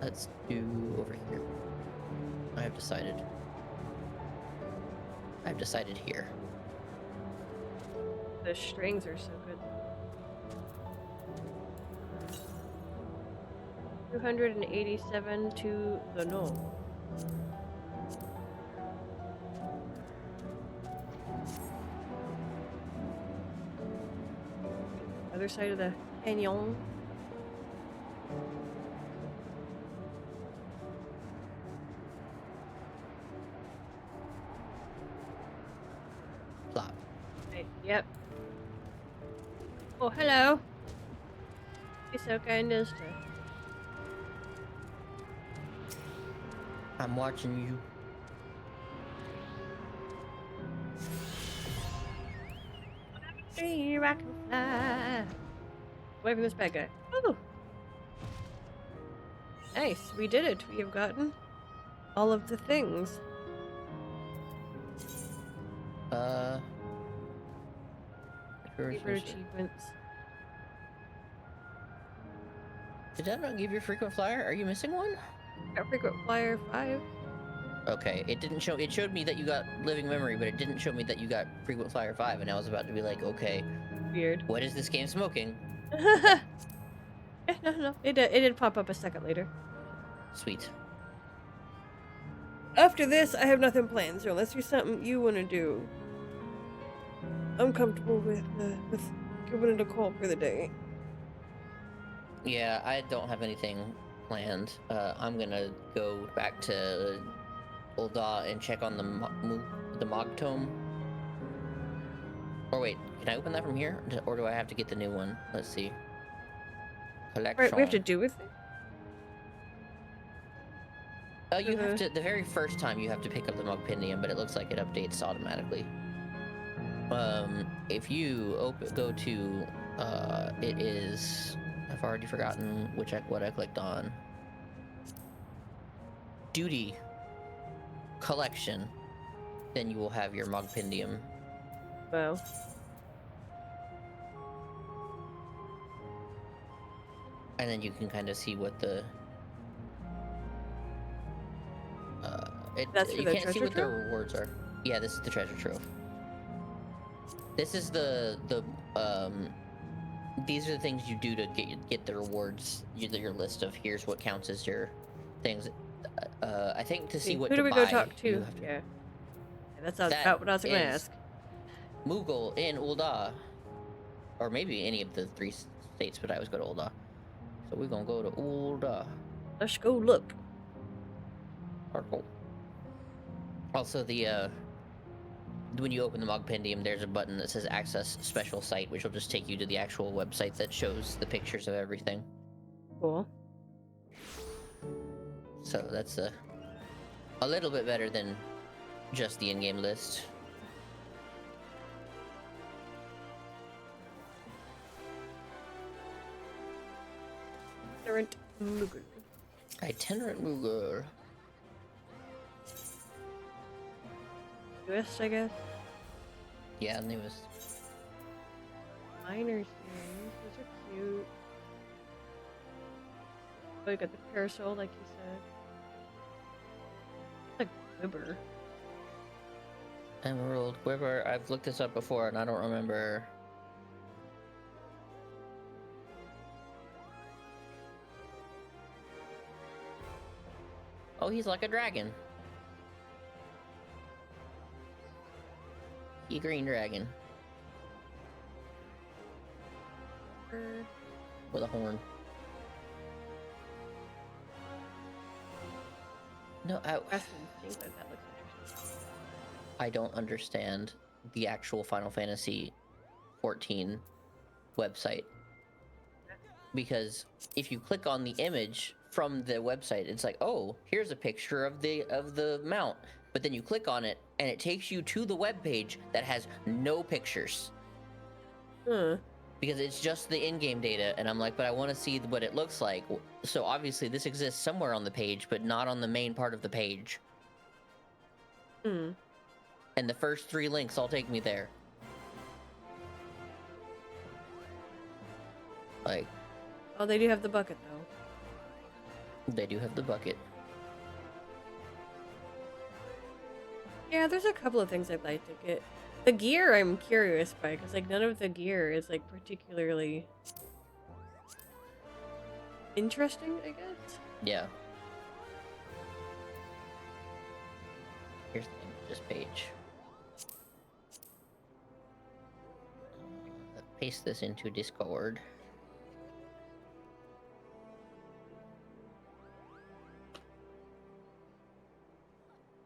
Let's do over here. I've decided here. The strings are so good. 287 to the north. Other side of the canyon. Plop. Right, yep. Oh, hello. Be so kind as to. I'm watching you. Hey, I can fly. Away from this bad guy. Oh! Nice, we did it. We have gotten all of the things. Favorite achievements. Did that not give you a frequent flyer? Are you missing one? Got frequent flyer 5. Okay, it didn't show. It showed me that you got living memory, but it didn't show me that you got frequent flyer 5, and I was about to be like, okay, Weird. what is this game smoking? No. It did pop up a second later. Sweet. After this, I have nothing planned, so unless there's something you want to do, I'm comfortable with giving it a call for the day. Yeah, I don't have anything planned. I'm gonna go back to Ul'dah and check on the Mog Tome. Or wait, can I open that from here? Or do I have to get the new one? Let's see. Collection. Right, we have to do with it. Oh, you have to. The very first time you have to pick up the Mugpendium, but it looks like it updates automatically. If you go to, it is. I've already forgotten what I clicked on. Duty collection. Then you will have your Mugpendium. Wow. And then you can kind of see what the. That's for you the can't see treasure what the rewards are. Yeah, this is the treasure trove. This is the these are the things you do to get the rewards. Your list of here's what counts as your things. I think to see what who to do we buy, go talk to? you have to- Yeah, that's about what I was going to is ask. Moogle in Ul'dah, or maybe any of the 3 states, but I always go to Ul'dah. So we're gonna go to Ul'dah. Let's go look. Cool. Also, when you open the Mugpendium, there's a button that says Access Special Site, which will just take you to the actual website that shows the pictures of everything. Cool. So that's a little bit better than just the in-game list. Current Moogle. Itinerant Mooger. Newest, I guess. Yeah, newest. Miners earrings. Those are cute. Oh, you got the parasol, like you said. It's like Wibber. Emerald Quiver. I've looked this up before and I don't remember. Oh, he's like a dragon. He green dragon. With a horn. No, That looks interesting. I don't understand the actual Final Fantasy 14 website. Because if you click on the image from the website, it's like, oh, here's a picture of the mount. But then you click on it and it takes you to the web page that has no pictures. Huh. Because it's just the in-game data, and I'm like, but I want to see what it looks like. So obviously this exists somewhere on the page, but not on the main part of the page. Hmm. And the first 3 links all take me there. Like, Oh, they do have the bucket, though. they do have the bucket. Yeah, there's a couple of things I'd like to get. The gear I'm curious by, because, like, none of the gear is, like, particularly interesting, I guess? Yeah. Here's the name of this page. Paste this into Discord.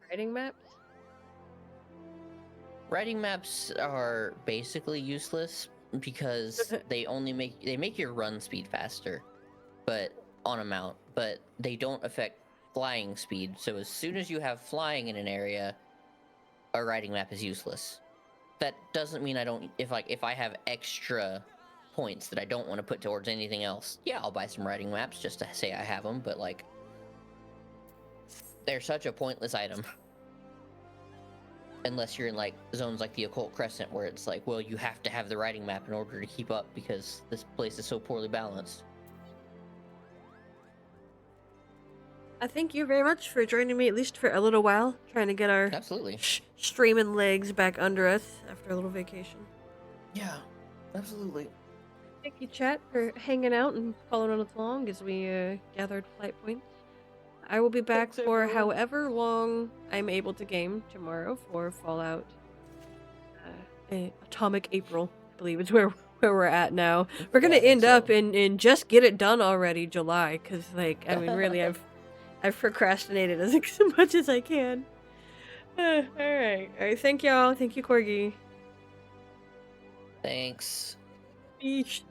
Writing maps? Writing maps are basically useless because they make your run speed faster, but on a mount, but they don't affect flying speed. So as soon as you have flying in an area, a writing map is useless. That doesn't mean I don't, if I have extra points that I don't want to put towards anything else, yeah, I'll buy some writing maps just to say I have them, but like, they're such a pointless item. Unless you're in like zones like the Occult Crescent, where it's like, well, you have to have the writing map in order to keep up because this place is so poorly balanced. I thank you very much for joining me, at least for a little while, trying to get our Absolutely. streaming legs back under us after a little vacation. Yeah, absolutely. Thank you, chat, for hanging out and following us along as we gathered flight points. I will be back Thanks, for everyone. however long I'm able to game tomorrow for Fallout Atomic April, I believe is where we're at now. We're gonna Yeah, I think end up so. in just get it done already July, because like I mean really I've procrastinated as much as I can. All right, thank y'all. Thank you, Korrgi. Thanks. Peace.